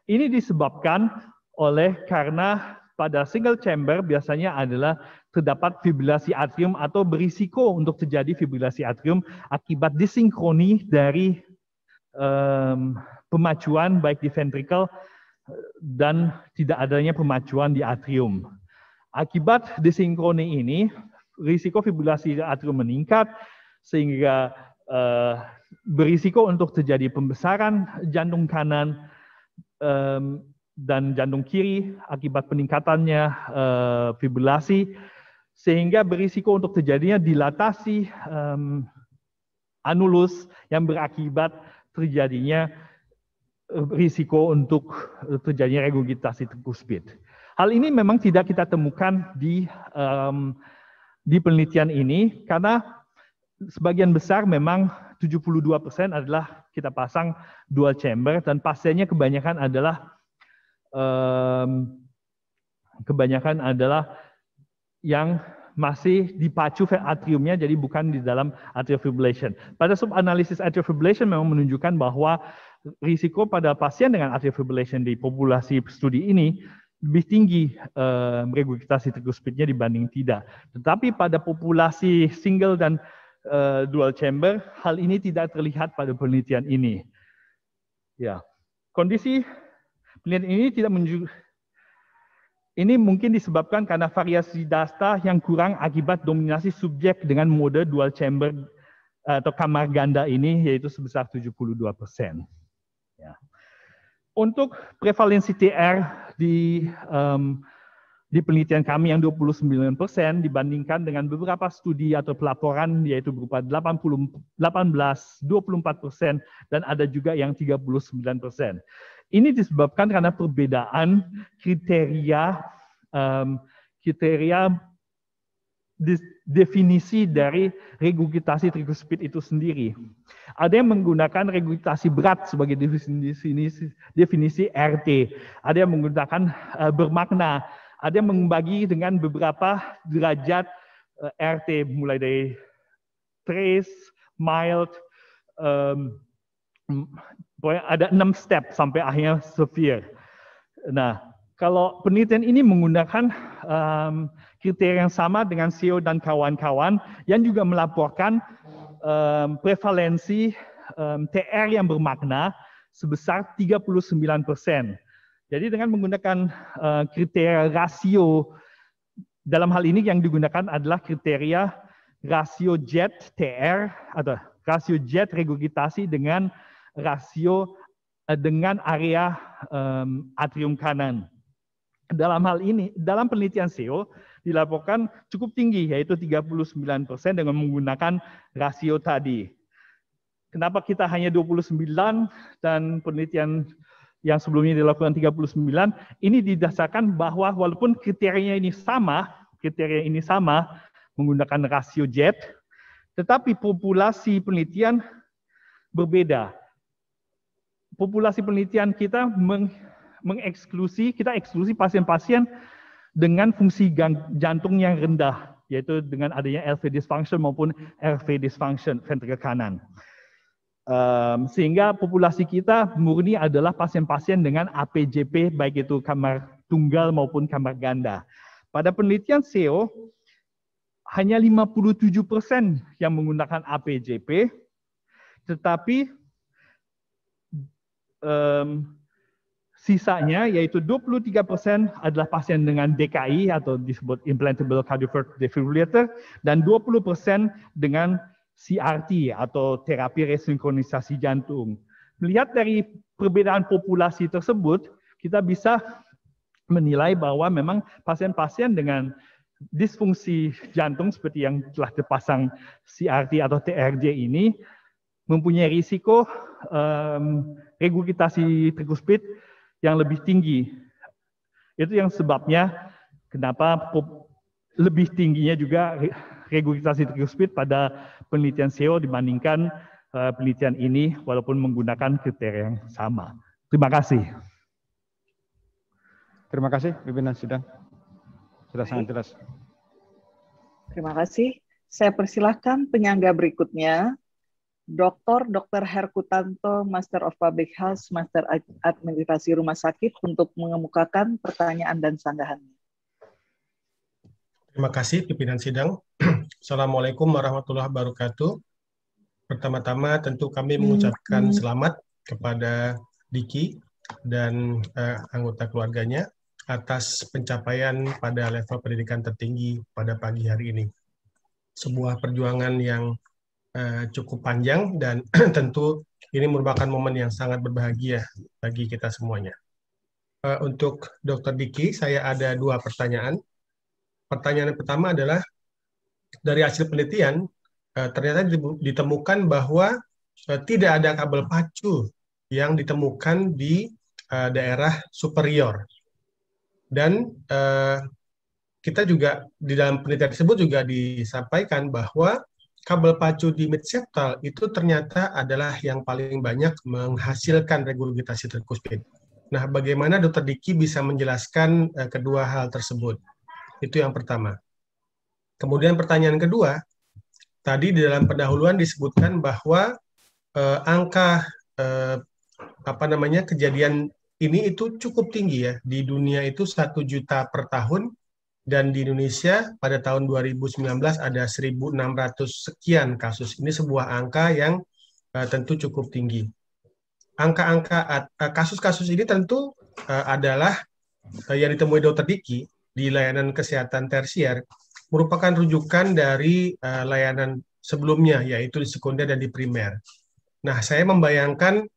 Speaker 4: Ini disebabkan karena pada single chamber biasanya adalah terdapat fibrilasi atrium atau berisiko untuk terjadi fibrilasi atrium akibat disinkroni dari pemacuan baik di ventricle dan tidak adanya pemacuan di atrium. Akibat disinkroni ini, risiko fibrilasi atrium meningkat sehingga berisiko untuk terjadi pembesaran jantung kanan dan jantung kiri akibat peningkatannya fibrilasi, sehingga berisiko untuk terjadinya dilatasi anulus yang berakibat terjadinya risiko untuk terjadinya regurgitasi trikuspid. Hal ini memang tidak kita temukan di penelitian ini karena sebagian besar memang 72% adalah kita pasang dual chamber dan pasiennya kebanyakan adalah yang masih dipacu atriumnya, jadi bukan di dalam atrial fibrillation. Pada subanalisis atrial fibrillation memang menunjukkan bahwa risiko pada pasien dengan atrial fibrillation di populasi studi ini lebih tinggi regurgitasi trikuspidnya dibanding tidak. Tetapi pada populasi single dan dual chamber, hal ini tidak terlihat pada penelitian ini. Ya, kondisi penelitian ini tidak menunjukkan. Ini mungkin disebabkan karena variasi data yang kurang akibat dominasi subjek dengan mode dual chamber atau kamar ganda ini, yaitu sebesar 72%. Ya. Untuk prevalensi TR di di penelitian kami yang 29% dibandingkan dengan beberapa studi atau pelaporan yaitu berupa 18, 24%, dan ada juga yang 39%. Ini disebabkan karena perbedaan kriteria definisi dari regurgitasi triglyceride itu sendiri. Ada yang menggunakan regurgitasi berat sebagai definisi RT. Ada yang menggunakan bermakna. Ada yang membagi dengan beberapa derajat RT, mulai dari trace, mild, ada 6 step sampai akhirnya severe. Nah, kalau penelitian ini menggunakan kriteria yang sama dengan CEO dan kawan-kawan yang juga melaporkan prevalensi TR yang bermakna sebesar 39%. Jadi dengan menggunakan kriteria rasio, dalam hal ini yang digunakan adalah kriteria rasio jet TR atau rasio jet regurgitasi dengan rasio dengan area atrium kanan. Dalam hal ini, dalam penelitian CEO dilaporkan cukup tinggi, yaitu 39% dengan menggunakan rasio tadi. Kenapa kita hanya 29 dan penelitian yang sebelumnya dilakukan 39? Ini didasarkan bahwa walaupun kriteria ini sama menggunakan rasio jet, tetapi populasi penelitian berbeda. Populasi penelitian kita kita eksklusi pasien-pasien dengan fungsi jantung yang rendah, yaitu dengan adanya LV dysfunction maupun RV dysfunction ventrikel kanan. Sehingga populasi kita murni adalah pasien-pasien dengan APJP, baik itu kamar tunggal maupun kamar ganda. Pada penelitian CEO, hanya 57% yang menggunakan APJP, tetapi sisanya yaitu 23% adalah pasien dengan DKI atau disebut implantable cardioverter defibrillator, dan 20% dengan CRT atau terapi resinkronisasi jantung. Melihat dari perbedaan populasi tersebut, kita bisa menilai bahwa memang pasien-pasien dengan disfungsi jantung seperti yang telah terpasang CRT atau TRJ ini mempunyai risiko regurgitasi triglyceride yang lebih tinggi. Itu yang sebabnya kenapa lebih tingginya juga regurgitasi triglyceride pada penelitian CEO dibandingkan penelitian ini walaupun menggunakan kriteria yang sama. Terima kasih.
Speaker 7: Terima kasih pimpinan sidang. Sudah sangat jelas.
Speaker 2: Terima kasih. Saya persilahkan penyangga berikutnya, Dr. Herkutanto, Master of Public Health, Master Administrasi Rumah Sakit, untuk mengemukakan pertanyaan dan sanggahannya.
Speaker 8: Terima kasih pimpinan sidang. Assalamualaikum warahmatullahi wabarakatuh. Pertama-tama tentu kami mengucapkan selamat kepada Diki dan anggota keluarganya atas pencapaian pada level pendidikan tertinggi pada pagi hari ini. Sebuah perjuangan yang cukup panjang dan tentu ini merupakan momen yang sangat berbahagia bagi kita semuanya. Untuk Dr. Diki, saya ada 2 pertanyaan. Pertanyaan yang pertama adalah, dari hasil penelitian, ternyata ditemukan bahwa tidak ada kabel pacu yang ditemukan di daerah superior. Dan kita juga di dalam penelitian tersebut juga disampaikan bahwa kabel pacu di midseptal itu ternyata adalah yang paling banyak menghasilkan regurgitasi triglyceride. Nah, bagaimana Dr. Diki bisa menjelaskan kedua hal tersebut? Itu yang pertama. Kemudian pertanyaan kedua, tadi di dalam pendahuluan disebutkan bahwa angka kejadian ini itu cukup tinggi ya. Di dunia itu 1 juta per tahun, dan di Indonesia pada tahun 2019 ada 1.600 sekian kasus. Ini sebuah angka yang tentu cukup tinggi. Angka-angka kasus-kasus ini tentu adalah yang ditemui Dr. Diki di layanan kesehatan tersier, merupakan rujukan dari layanan sebelumnya, yaitu di sekunder dan di primer. Nah, saya membayangkan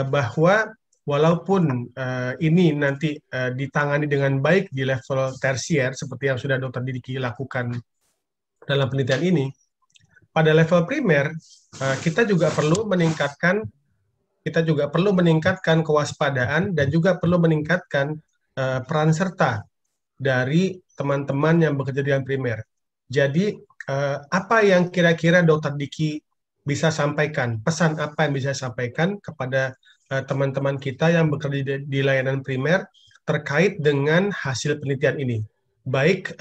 Speaker 8: bahwa walaupun ini nanti ditangani dengan baik di level tersier seperti yang sudah Dr. Diki lakukan dalam penelitian ini, pada level primer kita juga perlu meningkatkan kewaspadaan dan juga perlu meningkatkan peran serta dari teman-teman yang bekerja dengan primer. Jadi apa yang kira-kira Dr. Diki bisa sampaikan, pesan apa yang bisa sampaikan kepada teman-teman kita yang bekerja di layanan primer terkait dengan hasil penelitian ini? Baik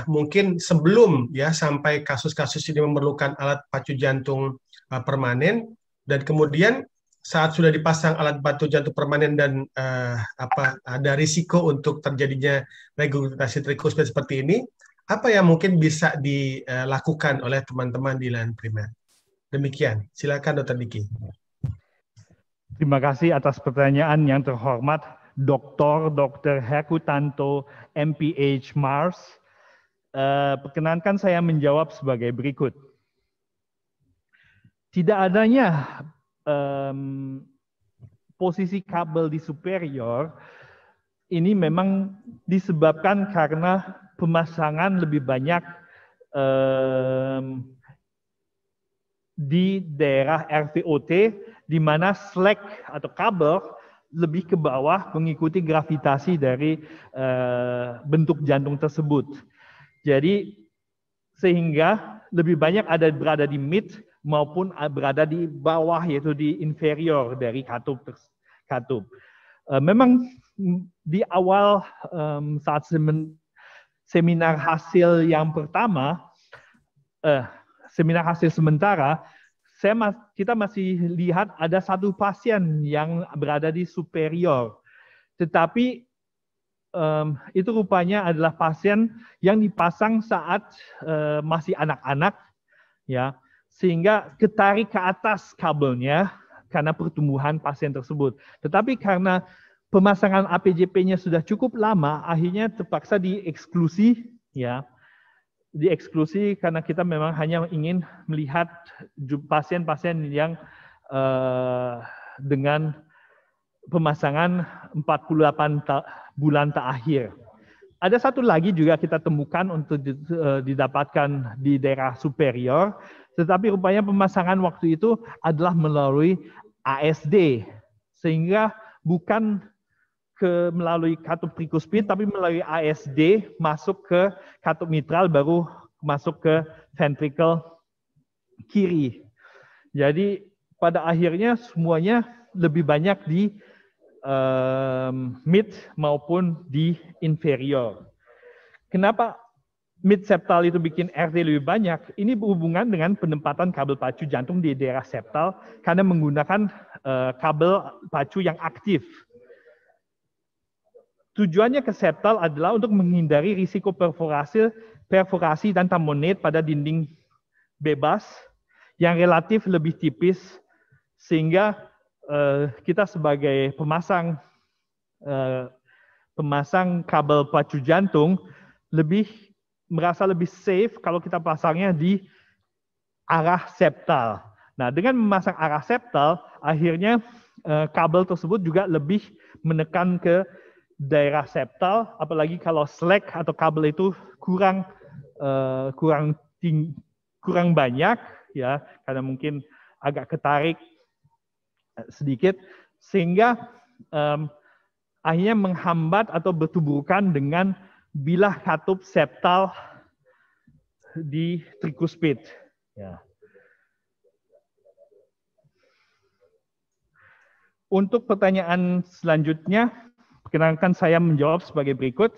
Speaker 8: mungkin sebelum ya sampai kasus-kasus ini memerlukan alat pacu jantung permanen, dan kemudian saat sudah dipasang alat pacu jantung permanen dan ada risiko untuk terjadinya regurgitasi trikuspid seperti ini, apa yang mungkin bisa dilakukan oleh teman-teman di layanan primer? Demikian, silakan Dr. Diki.
Speaker 4: Terima kasih atas pertanyaan yang terhormat Dr. Herkutanto, MPH Mars. Perkenankan saya menjawab sebagai berikut. Tidak adanya posisi kabel di superior ini memang disebabkan karena pemasangan lebih banyak di daerah RVOT, di mana slack atau kabel lebih ke bawah mengikuti gravitasi dari bentuk jantung tersebut. Jadi sehingga lebih banyak berada di mid maupun berada di bawah, yaitu di inferior dari katup. Memang di awal saat seminar hasil yang pertama, seminar hasil sementara, kita masih lihat ada satu pasien yang berada di superior. Tetapi itu rupanya adalah pasien yang dipasang saat masih anak-anak, ya, sehingga ketarik ke atas kabelnya karena pertumbuhan pasien tersebut. Tetapi karena pemasangan APJP-nya sudah cukup lama, akhirnya terpaksa dieksklusi, ya. Dieksklusi karena kita memang hanya ingin melihat pasien-pasien yang dengan pemasangan 48 bulan terakhir. Ada satu lagi juga kita temukan untuk didapatkan di daerah superior, tetapi rupanya pemasangan waktu itu adalah melalui ASD, sehingga bukan melalui katup trikuspid, tapi melalui ASD masuk ke katup mitral, baru masuk ke ventricle kiri. Jadi pada akhirnya semuanya lebih banyak di mid maupun di inferior. Kenapa mid septal itu bikin RT lebih banyak? Ini berhubungan dengan penempatan kabel pacu jantung di daerah septal karena menggunakan kabel pacu yang aktif. Tujuannya ke septal adalah untuk menghindari risiko perforasi dan tamponade pada dinding bebas yang relatif lebih tipis, sehingga kita sebagai pemasang kabel pacu jantung merasa lebih safe kalau kita pasangnya di arah septal. Nah, dengan memasang arah septal, akhirnya kabel tersebut juga lebih menekan ke daerah septal, apalagi kalau slack atau kabel itu kurang banyak, ya, karena mungkin agak ketarik sedikit, sehingga akhirnya menghambat atau bertuburkan dengan bilah katup septal di trikuspid. Ya. Untuk pertanyaan selanjutnya, perkenankan saya menjawab sebagai berikut.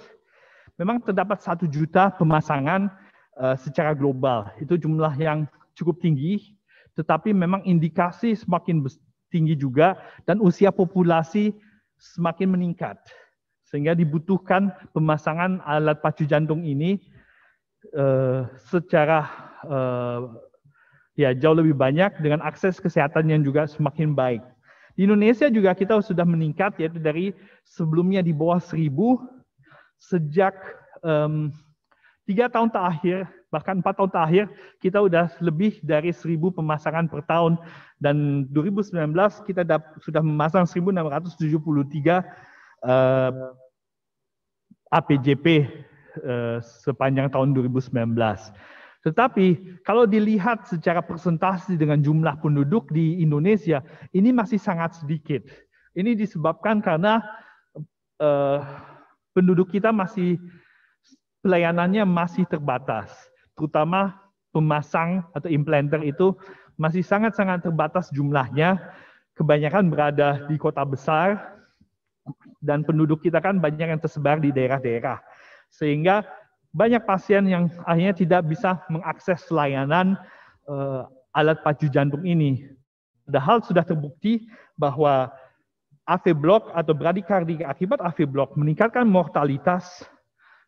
Speaker 4: Memang terdapat 1 juta pemasangan secara global. Itu jumlah yang cukup tinggi, tetapi memang indikasi semakin tinggi juga dan usia populasi semakin meningkat. Sehingga dibutuhkan pemasangan alat pacu jantung ini secara jauh lebih banyak dengan akses kesehatan yang juga semakin baik. Di Indonesia juga kita sudah meningkat, yaitu dari sebelumnya di bawah 1.000, sejak 3 tahun terakhir, bahkan 4 tahun terakhir, kita udah lebih dari 1.000 pemasangan per tahun. Dan 2019 kita sudah memasang 1.673 APJP sepanjang tahun 2019. Tetapi kalau dilihat secara persentase dengan jumlah penduduk di Indonesia, ini masih sangat sedikit. Ini disebabkan karena penduduk kita pelayanannya masih terbatas, terutama pemasang atau implanter itu masih sangat-sangat terbatas jumlahnya. Kebanyakan berada di kota besar dan penduduk kita kan banyak yang tersebar di daerah-daerah, sehingga banyak pasien yang akhirnya tidak bisa mengakses layanan alat pacu jantung ini. Padahal sudah terbukti bahwa AV block atau bradikardi akibat AV block meningkatkan mortalitas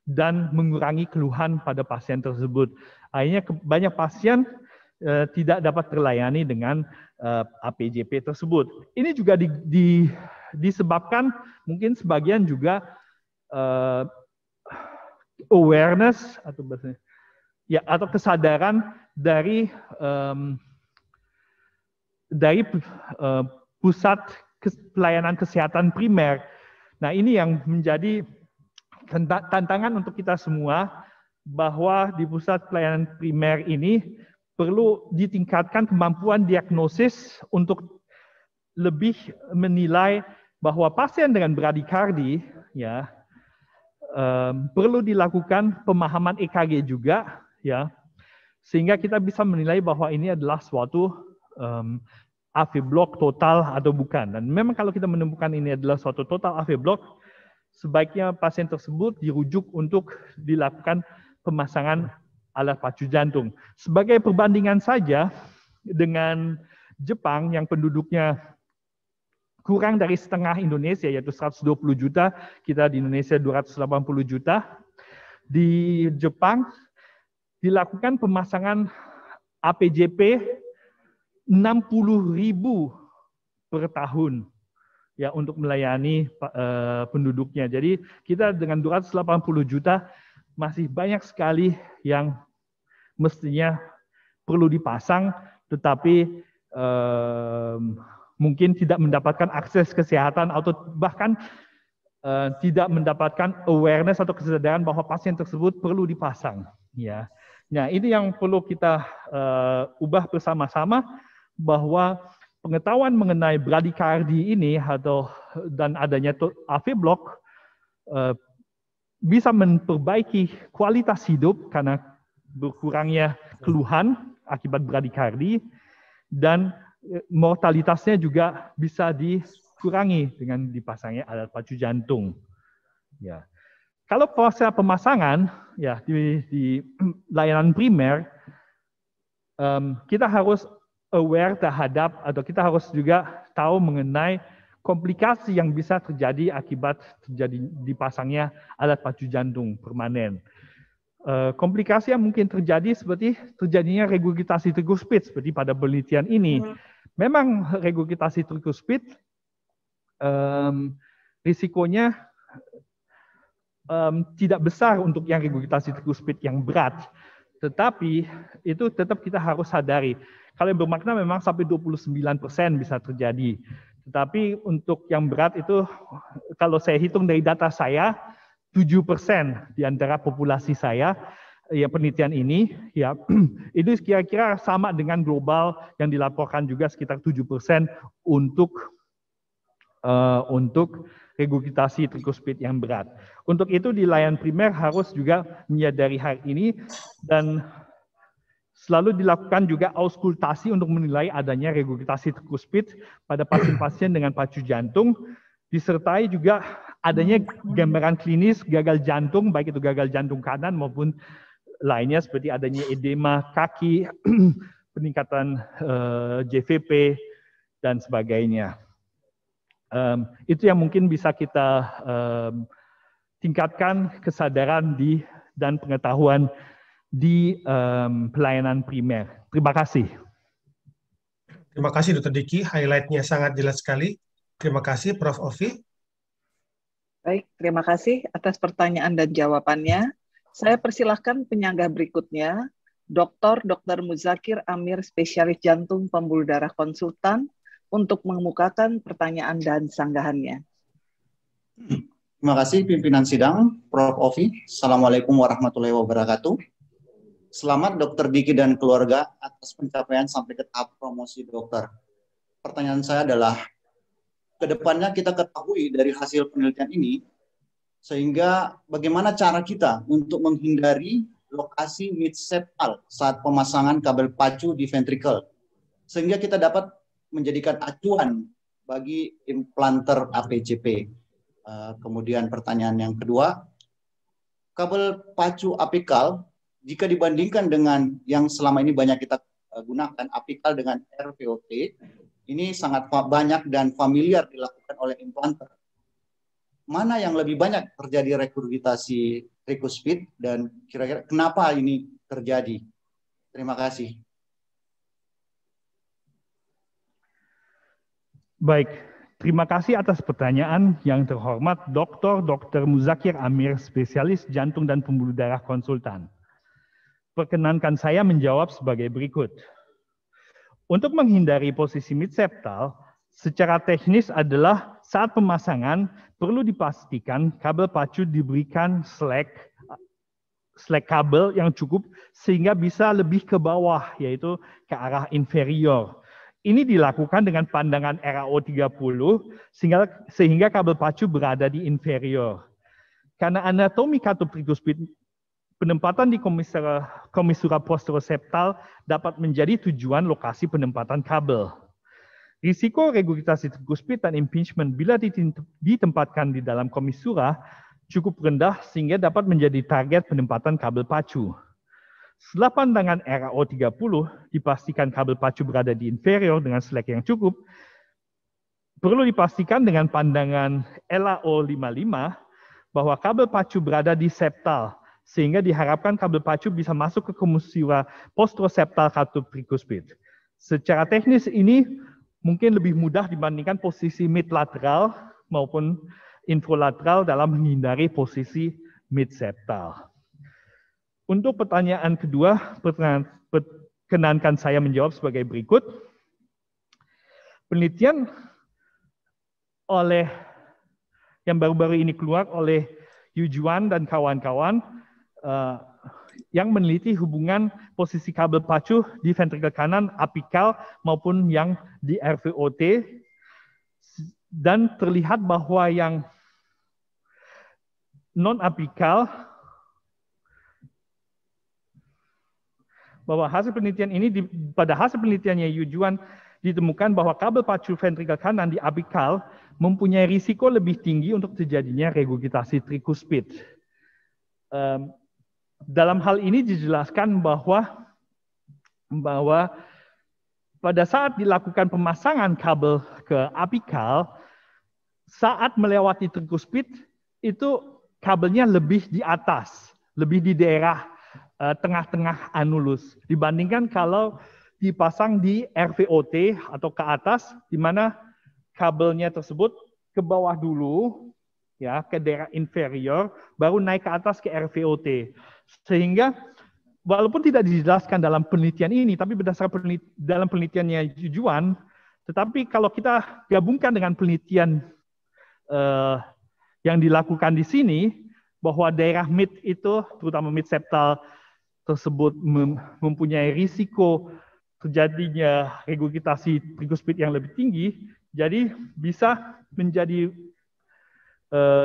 Speaker 4: dan mengurangi keluhan pada pasien tersebut. Akhirnya banyak pasien tidak dapat terlayani dengan APJP tersebut. Ini juga disebabkan mungkin sebagian juga awareness atau kesadaran dari pusat pelayanan kesehatan primer. Nah, ini yang menjadi tantangan untuk kita semua, bahwa di pusat pelayanan primer ini perlu ditingkatkan kemampuan diagnosis untuk lebih menilai bahwa pasien dengan bradikardi ya perlu dilakukan pemahaman EKG juga ya, sehingga kita bisa menilai bahwa ini adalah suatu AV block total atau bukan. Dan memang kalau kita menemukan ini adalah suatu total AV block, sebaiknya pasien tersebut dirujuk untuk dilakukan pemasangan alat pacu jantung. Sebagai perbandingan saja dengan Jepang yang penduduknya kurang dari setengah Indonesia, yaitu 120 juta, kita di Indonesia 280 juta. Di Jepang dilakukan pemasangan APJP 60.000 per tahun ya untuk melayani penduduknya. Jadi kita dengan 280 juta masih banyak sekali yang mestinya perlu dipasang, tetapi mungkin tidak mendapatkan akses kesehatan atau bahkan tidak mendapatkan awareness atau kesadaran bahwa pasien tersebut perlu dipasang. Ya, nah ini yang perlu kita ubah bersama-sama, bahwa pengetahuan mengenai bradikardi ini dan adanya AV block bisa memperbaiki kualitas hidup karena berkurangnya keluhan akibat bradikardi, dan mortalitasnya juga bisa dikurangi dengan dipasangnya alat pacu jantung. Ya, kalau proses pemasangan ya di layanan primer, kita harus aware terhadap atau kita harus juga tahu mengenai komplikasi yang bisa terjadi akibat dipasangnya alat pacu jantung permanen. Komplikasi yang mungkin terjadi seperti terjadinya regurgitasi trikuspid seperti pada penelitian ini. Memang regurgitasi trikuspid risikonya tidak besar untuk yang regurgitasi trikuspid yang berat, tetapi itu tetap kita harus sadari. Kalau yang bermakna memang sampai 29% bisa terjadi. Tetapi untuk yang berat itu, kalau saya hitung dari data saya, 7% di antara populasi saya, ya penelitian ini, ya itu kira-kira sama dengan global yang dilaporkan juga sekitar 7% untuk regurgitasi trikuspid yang berat. Untuk itu di layanan primer harus juga menyadari hal ini, dan selalu dilakukan juga auskultasi untuk menilai adanya regurgitasi trikuspid pada pasien-pasien dengan pacu jantung, disertai juga adanya gambaran klinis gagal jantung, baik itu gagal jantung kanan maupun lainnya seperti adanya edema kaki, peningkatan JVP, dan sebagainya. Itu yang mungkin bisa kita tingkatkan kesadaran dan pengetahuan di pelayanan primer. Terima kasih.
Speaker 8: Terima kasih Dr. Diki, highlight-nya sangat jelas sekali. Terima kasih Prof. Ovi.
Speaker 2: Baik, terima kasih atas pertanyaan dan jawabannya. Saya persilahkan penyangga berikutnya, Dr. Muzakir Amir, spesialis jantung pembuluh darah konsultan, untuk mengemukakan pertanyaan dan sanggahannya.
Speaker 9: Terima kasih pimpinan sidang, Prof. Ovi. Assalamualaikum warahmatullahi wabarakatuh. Selamat Dr. Diki dan keluarga atas pencapaian sampai ke tahap promosi dokter. Pertanyaan saya adalah, kedepannya kita ketahui dari hasil penelitian ini, sehingga bagaimana cara kita untuk menghindari lokasi mid-septal saat pemasangan kabel pacu di ventricle, sehingga kita dapat menjadikan acuan bagi implanter APJP. Kemudian pertanyaan yang kedua, kabel pacu apikal jika dibandingkan dengan yang selama ini banyak kita gunakan, apikal dengan RVOT, ini sangat banyak dan familiar dilakukan oleh implanter. Mana yang lebih banyak terjadi regurgitasi tricuspid dan kira-kira kenapa ini terjadi? Terima kasih.
Speaker 4: Baik, terima kasih atas pertanyaan yang terhormat Dr. Muzakir Amir, spesialis jantung dan pembuluh darah konsultan. Perkenankan saya menjawab sebagai berikut. Untuk menghindari posisi mid-septal, secara teknis adalah saat pemasangan perlu dipastikan kabel pacu diberikan slack kabel yang cukup sehingga bisa lebih ke bawah, yaitu ke arah inferior. Ini dilakukan dengan pandangan RAO 30 sehingga kabel pacu berada di inferior. Karena anatomi katup tricuspid, penempatan di komisura posteroseptal dapat menjadi tujuan lokasi penempatan kabel. Risiko regurgitasi tricuspid dan impingement bila ditempatkan di dalam komisura cukup rendah sehingga dapat menjadi target penempatan kabel pacu. Setelah pandangan RAO 30 dipastikan kabel pacu berada di inferior dengan slack yang cukup, perlu dipastikan dengan pandangan LAO 55 bahwa kabel pacu berada di septal, sehingga diharapkan kabel pacu bisa masuk ke komisura posteroseptal katup tricuspid. Secara teknis ini mungkin lebih mudah dibandingkan posisi midlateral maupun infralateral dalam menghindari posisi mid-septal. Untuk pertanyaan kedua, perkenankan saya menjawab sebagai berikut. Penelitian yang baru-baru ini keluar oleh Yujuan dan kawan-kawan yang meneliti hubungan posisi kabel pacu di ventrikel kanan apikal maupun yang di RVOT, dan terlihat bahwa yang non-apikal, bahwa pada hasil penelitiannya Yujuan ditemukan bahwa kabel pacu ventrikel kanan di apikal mempunyai risiko lebih tinggi untuk terjadinya regurgitasi tricuspid. Dalam hal ini dijelaskan bahwa pada saat dilakukan pemasangan kabel ke apikal, saat melewati tricuspid itu kabelnya lebih di atas, lebih di daerah tengah-tengah anulus dibandingkan kalau dipasang di RVOT atau ke atas, di mana kabelnya tersebut ke bawah dulu, ya, ke daerah inferior, baru naik ke atas ke RVOT. Sehingga walaupun tidak dijelaskan dalam penelitian ini, tapi berdasarkan dalam penelitiannya Yujuan, tetapi kalau kita gabungkan dengan penelitian yang dilakukan di sini, bahwa daerah mid itu, terutama mid septal tersebut mempunyai risiko terjadinya regurgitasi tricuspid yang lebih tinggi, jadi bisa menjadi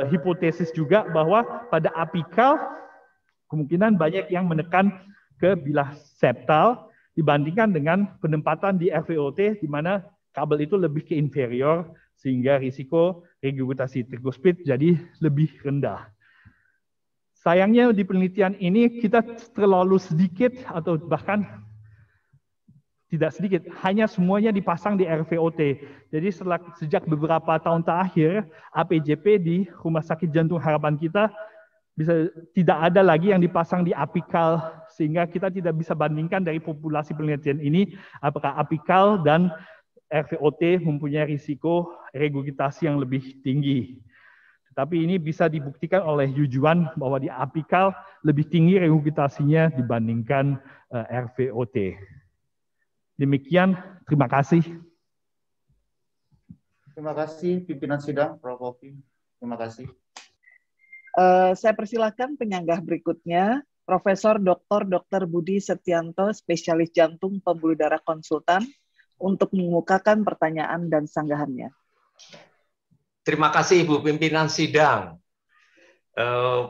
Speaker 4: hipotesis juga bahwa pada apikal kemungkinan banyak yang menekan ke bilah septal dibandingkan dengan penempatan di RVOT di mana kabel itu lebih ke inferior sehingga risiko regurgitasi tricuspid jadi lebih rendah. Sayangnya di penelitian ini kita terlalu sedikit atau bahkan tidak sedikit, hanya semuanya dipasang di RVOT. Jadi sejak beberapa tahun terakhir, APJP di Rumah Sakit Jantung Harapan kita tidak ada lagi yang dipasang di apikal, sehingga kita tidak bisa bandingkan dari populasi penelitian ini apakah apikal dan RVOT mempunyai risiko regurgitasi yang lebih tinggi. Tapi ini bisa dibuktikan oleh Yujuan bahwa di apikal lebih tinggi regurgitasinya dibandingkan RVOT. Demikian, terima kasih.
Speaker 9: Terima kasih pimpinan sidang, Prof. Ovi. Terima kasih.
Speaker 2: Saya persilakan penyanggah berikutnya, Profesor Dr. Budi Setianto, spesialis jantung pembuluh darah konsultan, untuk mengemukakan pertanyaan dan sanggahannya.
Speaker 10: Terima kasih Ibu Pimpinan Sidang.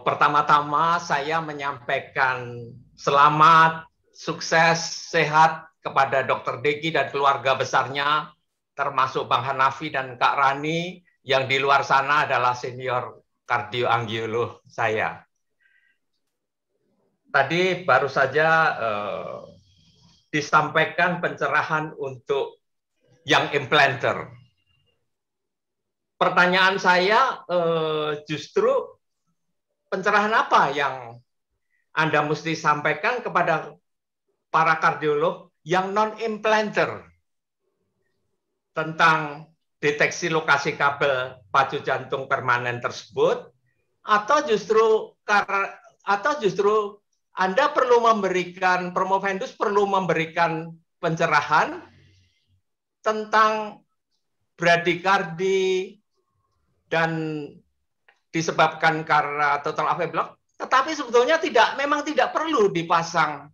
Speaker 10: Pertama-tama saya menyampaikan selamat, sukses, sehat kepada Dr. Deki dan keluarga besarnya, termasuk Bang Hanafi dan Kak Rani, yang di luar sana adalah senior kardioangiolog saya. Tadi baru saja disampaikan pencerahan untuk yang implanter. Pertanyaan saya justru pencerahan apa yang Anda mesti sampaikan kepada para kardiolog yang non-implanter tentang deteksi lokasi kabel pacu jantung permanen tersebut, atau justru Anda perlu memberikan, Promovendus perlu memberikan pencerahan tentang bradikardi dan disebabkan karena total AV block, tetapi sebetulnya memang tidak perlu dipasang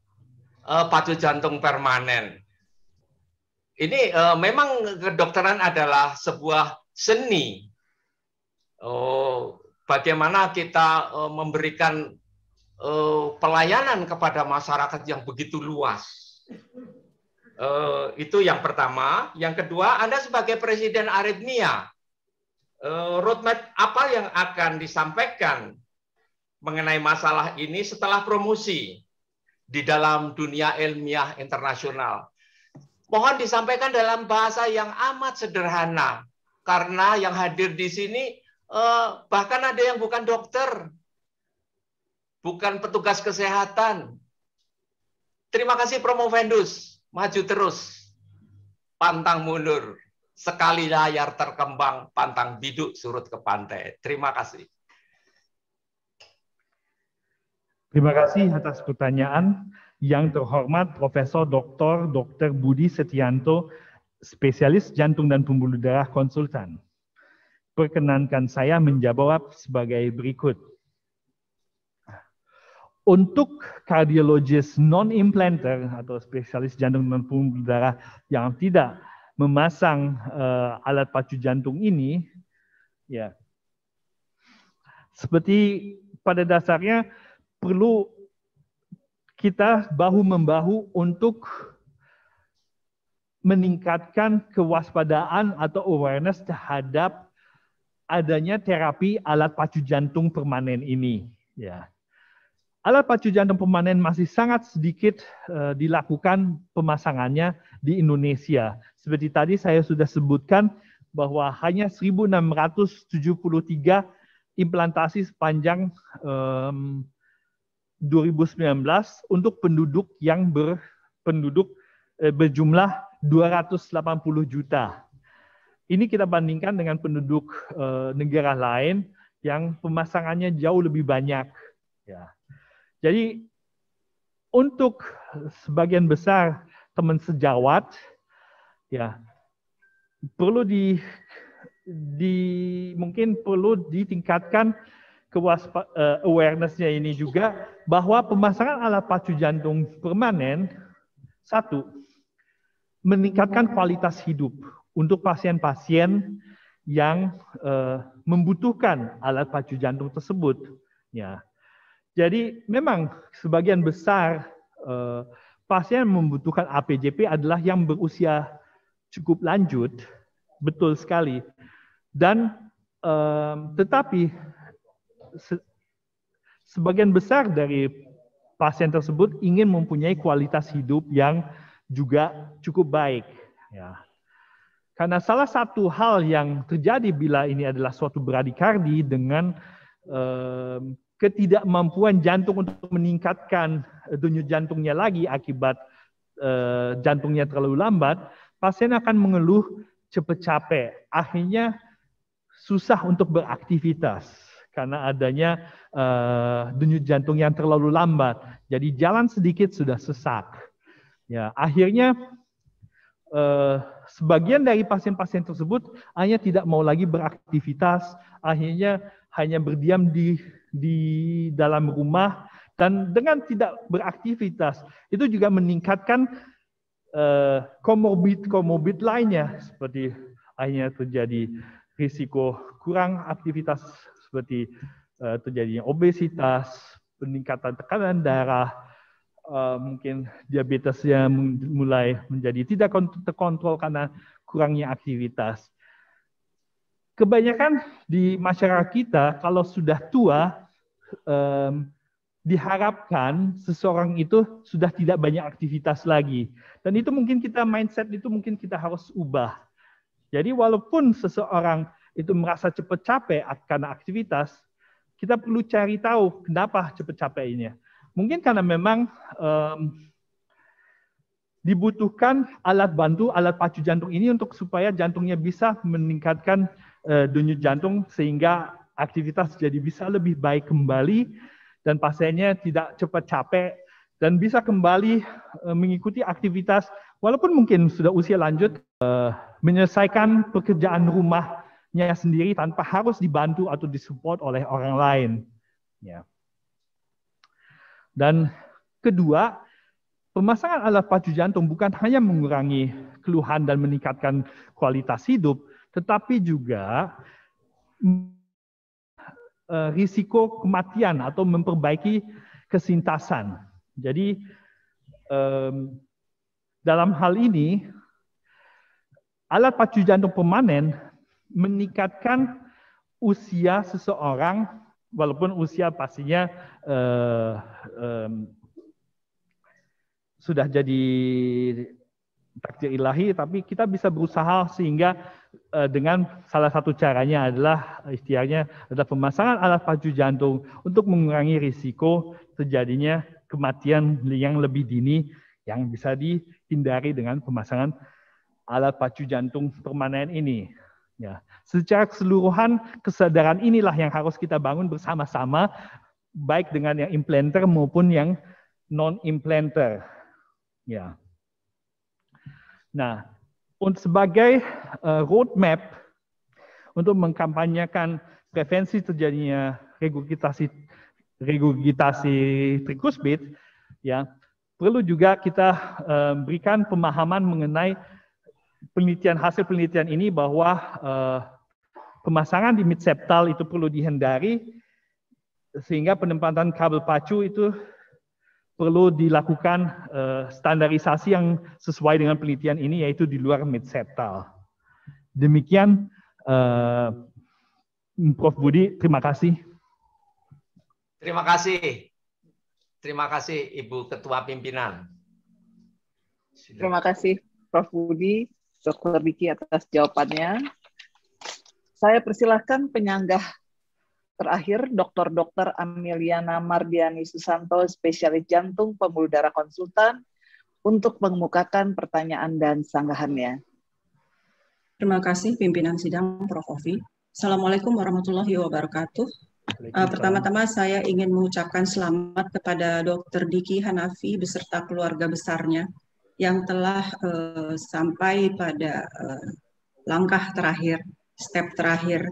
Speaker 10: pacu jantung permanen. Ini memang kedokteran adalah sebuah seni. Bagaimana kita memberikan pelayanan kepada masyarakat yang begitu luas. Itu yang pertama. Yang kedua, Anda sebagai Presiden Arrhythmia, roadmap apa yang akan disampaikan mengenai masalah ini setelah promosi di dalam dunia ilmiah internasional? Mohon disampaikan dalam bahasa yang amat sederhana, karena yang hadir di sini bahkan ada yang bukan dokter, bukan petugas kesehatan. Terima kasih Promovendus, maju terus, pantang mundur. Sekali layar terkembang, pantang biduk surut ke pantai. Terima kasih.
Speaker 4: Terima kasih atas pertanyaan. Yang terhormat Profesor Dr. Budi Setianto, spesialis jantung dan pembuluh darah konsultan. Perkenankan saya menjawab sebagai berikut. Untuk kardiologis non-implanter atau spesialis jantung dan pembuluh darah yang tidak memasang alat pacu jantung ini, ya, seperti pada dasarnya perlu kita bahu-membahu untuk meningkatkan kewaspadaan atau awareness terhadap adanya terapi alat pacu jantung permanen ini. Ya. Alat pacu jantung permanen masih sangat sedikit dilakukan pemasangannya di Indonesia. Seperti tadi saya sudah sebutkan bahwa hanya 1.673 implantasi sepanjang 2019 untuk penduduk yang berjumlah 280 juta. Ini kita bandingkan dengan penduduk negara lain yang pemasangannya jauh lebih banyak. Ya. Jadi untuk sebagian besar teman sejawat, ya perlu mungkin perlu ditingkatkan awareness-nya ini juga, bahwa pemasangan alat pacu jantung permanen, satu, meningkatkan kualitas hidup untuk pasien-pasien yang membutuhkan alat pacu jantung tersebut. Ya. Jadi memang sebagian besar pasien yang membutuhkan APJP adalah yang berusia cukup lanjut, betul sekali. Dan tetapi sebagian besar dari pasien tersebut ingin mempunyai kualitas hidup yang juga cukup baik. Ya. Karena salah satu hal yang terjadi bila ini adalah suatu bradikardi dengan ketidakmampuan jantung untuk meningkatkan denyut jantungnya lagi akibat jantungnya terlalu lambat, pasien akan mengeluh cepat capek. Akhirnya susah untuk beraktivitas karena adanya denyut jantung yang terlalu lambat. Jadi jalan sedikit sudah sesak. Ya, akhirnya sebagian dari pasien-pasien tersebut hanya tidak mau lagi beraktivitas, akhirnya hanya berdiam di dalam rumah, dan dengan tidak beraktivitas itu juga meningkatkan komorbid lainnya, seperti akhirnya terjadi risiko kurang aktivitas seperti terjadinya obesitas, peningkatan tekanan darah, mungkin diabetesnya mulai menjadi tidak terkontrol karena kurangnya aktivitas. Kebanyakan di masyarakat kita kalau sudah tua diharapkan seseorang itu sudah tidak banyak aktivitas lagi. Dan itu mungkin mindset itu mungkin kita harus ubah. Jadi walaupun seseorang itu merasa cepat capek karena aktivitas, kita perlu cari tahu kenapa cepat capeknya. Mungkin karena memang dibutuhkan alat bantu, alat pacu jantung ini untuk supaya jantungnya bisa meningkatkan denyut jantung sehingga aktivitas jadi bisa lebih baik kembali dan pasiennya tidak cepat capek dan bisa kembali mengikuti aktivitas walaupun mungkin sudah usia lanjut, menyelesaikan pekerjaan rumahnya sendiri tanpa harus dibantu atau disupport oleh orang lain. Ya. Dan kedua, pemasangan alat pacu jantung bukan hanya mengurangi keluhan dan meningkatkan kualitas hidup, tetapi juga risiko kematian atau memperbaiki kesintasan. Jadi dalam hal ini, alat pacu jantung permanen meningkatkan usia seseorang, walaupun usia pastinya sudah jadi takdir ilahi, tapi kita bisa berusaha sehingga dengan salah satu caranya adalah ikhtiarnya adalah pemasangan alat pacu jantung untuk mengurangi risiko terjadinya kematian yang lebih dini yang bisa dihindari dengan pemasangan alat pacu jantung permanen ini. Ya, secara keseluruhan kesadaran inilah yang harus kita bangun bersama-sama, baik dengan yang implanter maupun yang non-implanter. Ya. Nah, sebagai roadmap untuk mengkampanyekan prevensi terjadinya regurgitasi trikuspid, ya perlu juga kita berikan pemahaman mengenai hasil penelitian ini bahwa pemasangan di midseptal itu perlu dihindari sehingga penempatan kabel pacu itu perlu dilakukan standarisasi yang sesuai dengan penelitian ini, yaitu di luar midseptal. Demikian, Prof. Budi, terima kasih.
Speaker 10: Terima kasih. Terima kasih, Ibu Ketua Pimpinan.
Speaker 2: Terima kasih, Prof. Budi, Dr. Diki atas jawabannya. Saya persilahkan penyanggah terakhir, Dr. Ameliana Mardiani Susanto, spesialis jantung pembuluh darah konsultan, untuk mengemukakan pertanyaan dan sanggahannya.
Speaker 11: Terima kasih pimpinan sidang Prof. Ovi. Assalamualaikum warahmatullahi wabarakatuh. Pertama-tama saya ingin mengucapkan selamat kepada Dr. Diki Hanafi beserta keluarga besarnya yang telah sampai pada langkah terakhir, step terakhir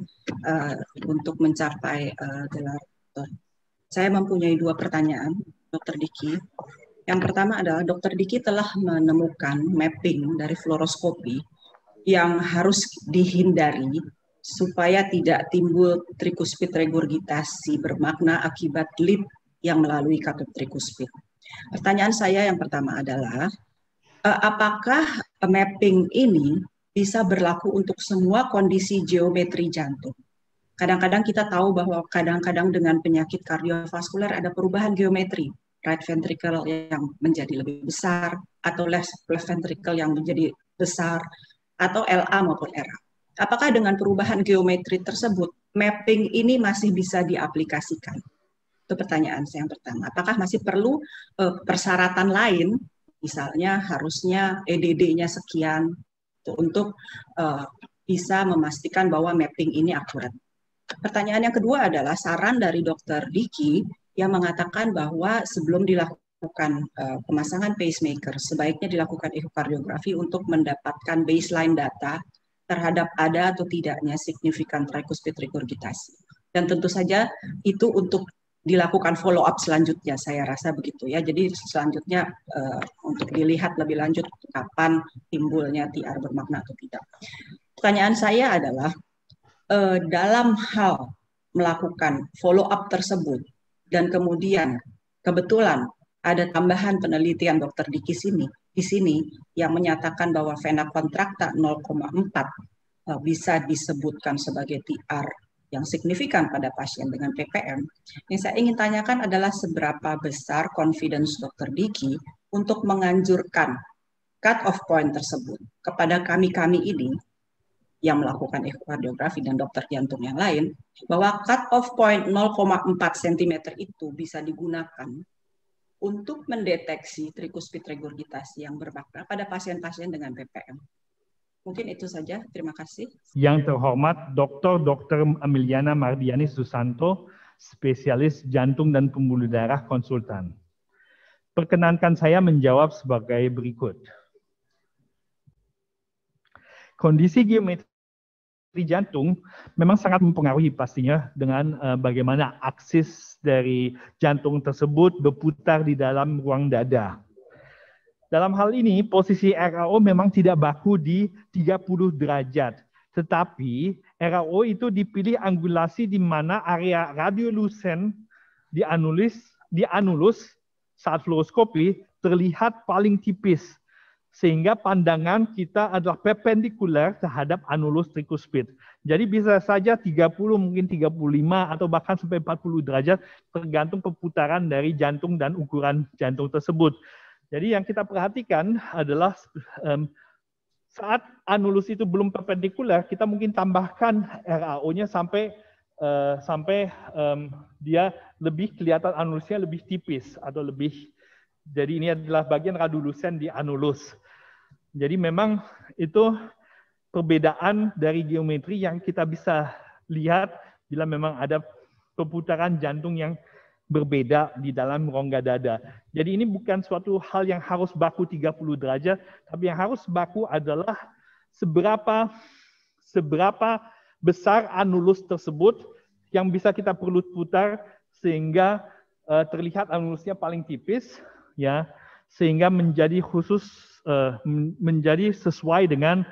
Speaker 11: untuk mencapai gelar doktor. Saya mempunyai dua pertanyaan, Dr. Diki. Yang pertama adalah Dr. Diki telah menemukan mapping dari fluoroskopi yang harus dihindari supaya tidak timbul trikuspid regurgitasi bermakna akibat lead yang melalui katup trikuspid. Pertanyaan saya yang pertama adalah, apakah mapping ini bisa berlaku untuk semua kondisi geometri jantung? Kadang-kadang kita tahu bahwa kadang-kadang dengan penyakit kardiovaskuler ada perubahan geometri, right ventricle yang menjadi lebih besar, atau left ventricle yang menjadi besar, atau LA maupun RA. Apakah dengan perubahan geometri tersebut, mapping ini masih bisa diaplikasikan? Itu pertanyaan saya yang pertama. Apakah masih perlu persyaratan lain, misalnya harusnya EDD-nya sekian, untuk bisa memastikan bahwa mapping ini akurat. Pertanyaan yang kedua adalah saran dari Dr. Diki yang mengatakan bahwa sebelum dilakukan pemasangan pacemaker, sebaiknya dilakukan ekokardiografi untuk mendapatkan baseline data terhadap ada atau tidaknya signifikan tricuspid regurgitasi. Dan tentu saja itu untuk dilakukan follow up selanjutnya, saya rasa begitu ya. Jadi selanjutnya untuk dilihat lebih lanjut kapan timbulnya TR bermakna atau tidak. Pertanyaan saya adalah dalam hal melakukan follow up tersebut dan kemudian kebetulan ada tambahan penelitian Dr. Diki di sini yang menyatakan bahwa vena contracta 0,4 bisa disebutkan sebagai TR yang signifikan pada pasien dengan PPM. Yang saya ingin tanyakan adalah seberapa besar confidence Dr. Diki untuk menganjurkan cut-off point tersebut kepada kami-kami ini yang melakukan ekokardiografi dan dokter jantung yang lain, bahwa cut-off point 0,4 cm itu bisa digunakan untuk mendeteksi tricuspid regurgitasi yang bermakna pada pasien-pasien dengan PPM. Mungkin itu saja. Terima kasih.
Speaker 4: Yang terhormat Dr. Ameliana Mardiani Susanto, spesialis jantung dan pembuluh darah konsultan. Perkenankan saya menjawab sebagai berikut. Kondisi geometri jantung memang sangat mempengaruhi pastinya dengan bagaimana aksis dari jantung tersebut berputar di dalam ruang dada. Dalam hal ini, posisi RAO memang tidak baku di 30 derajat. Tetapi RAO itu dipilih angulasi di mana area radiolucen di anulus saat fluoroskopi terlihat paling tipis. Sehingga pandangan kita adalah perpendikular terhadap anulus tricuspid. Jadi bisa saja 30, mungkin 35, atau bahkan sampai 40 derajat tergantung perputaran dari jantung dan ukuran jantung tersebut. Jadi yang kita perhatikan adalah saat anulus itu belum perpendikular, kita mungkin tambahkan RAO-nya sampai dia lebih kelihatan anulusnya lebih tipis atau lebih. Jadi ini adalah bagian radiolucen di anulus. Jadi memang itu perbedaan dari geometri yang kita bisa lihat bila memang ada perputaran jantung yang berbeda di dalam rongga dada. Jadi ini bukan suatu hal yang harus baku 30 derajat, tapi yang harus baku adalah seberapa besar anulus tersebut yang bisa kita perlu putar sehingga terlihat anulusnya paling tipis, ya, sehingga menjadi menjadi sesuai dengan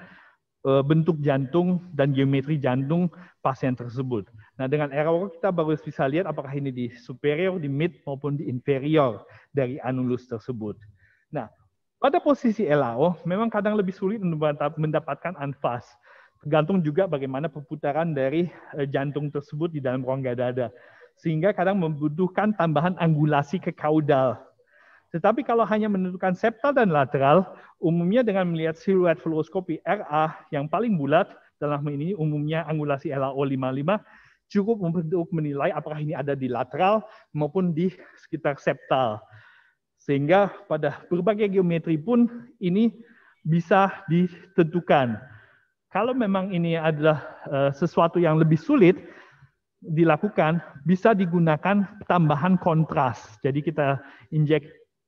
Speaker 4: bentuk jantung dan geometri jantung pasien tersebut. Nah, dengan RAO kita baru bisa lihat apakah ini di superior, di mid, maupun di inferior dari anulus tersebut. Nah, pada posisi LAO memang kadang lebih sulit mendapatkan anfas. Tergantung juga bagaimana perputaran dari jantung tersebut di dalam rongga dada. Sehingga kadang membutuhkan tambahan angulasi ke kaudal. Tetapi kalau hanya menentukan septal dan lateral, umumnya dengan melihat siluet fluoroskopi RA yang paling bulat, dalam ini umumnya angulasi LAO 55, cukup untuk menilai apakah ini ada di lateral maupun di sekitar septal. Sehingga pada berbagai geometri pun ini bisa ditentukan. Kalau memang ini adalah sesuatu yang lebih sulit dilakukan, bisa digunakan tambahan kontras. Jadi kita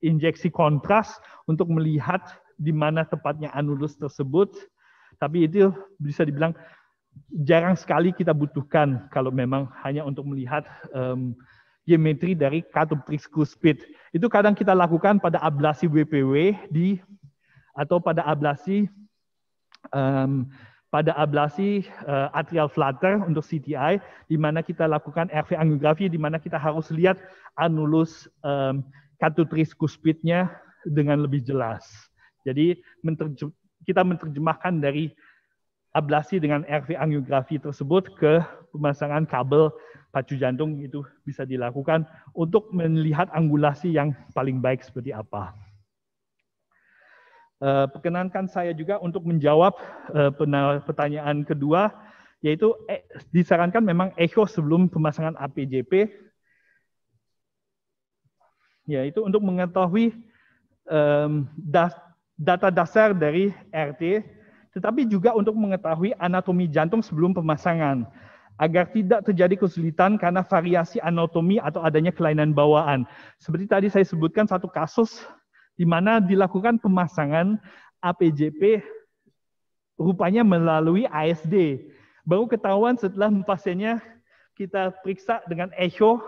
Speaker 4: injeksi kontras untuk melihat di mana tepatnya anulus tersebut. Tapi itu bisa dibilang jarang sekali kita butuhkan kalau memang hanya untuk melihat geometri dari katup tricuspid. Itu kadang kita lakukan pada ablasi WPW atau pada ablasi atrial flutter untuk CTI, di mana kita lakukan RV angiografi, di mana kita harus lihat anulus katup tricuspidnya dengan lebih jelas. Jadi kita menerjemahkan dari ablasi dengan RV angiografi tersebut ke pemasangan kabel pacu jantung, itu bisa dilakukan untuk melihat angulasi yang paling baik seperti apa. Perkenankan saya juga untuk menjawab pertanyaan kedua, yaitu disarankan memang echo sebelum pemasangan APJP, yaitu untuk mengetahui data dasar dari RT tetapi juga untuk mengetahui anatomi jantung sebelum pemasangan, agar tidak terjadi kesulitan karena variasi anatomi atau adanya kelainan bawaan. Seperti tadi saya sebutkan satu kasus di mana dilakukan pemasangan APJP rupanya melalui ASD. Baru ketahuan setelah pasiennya kita periksa dengan echo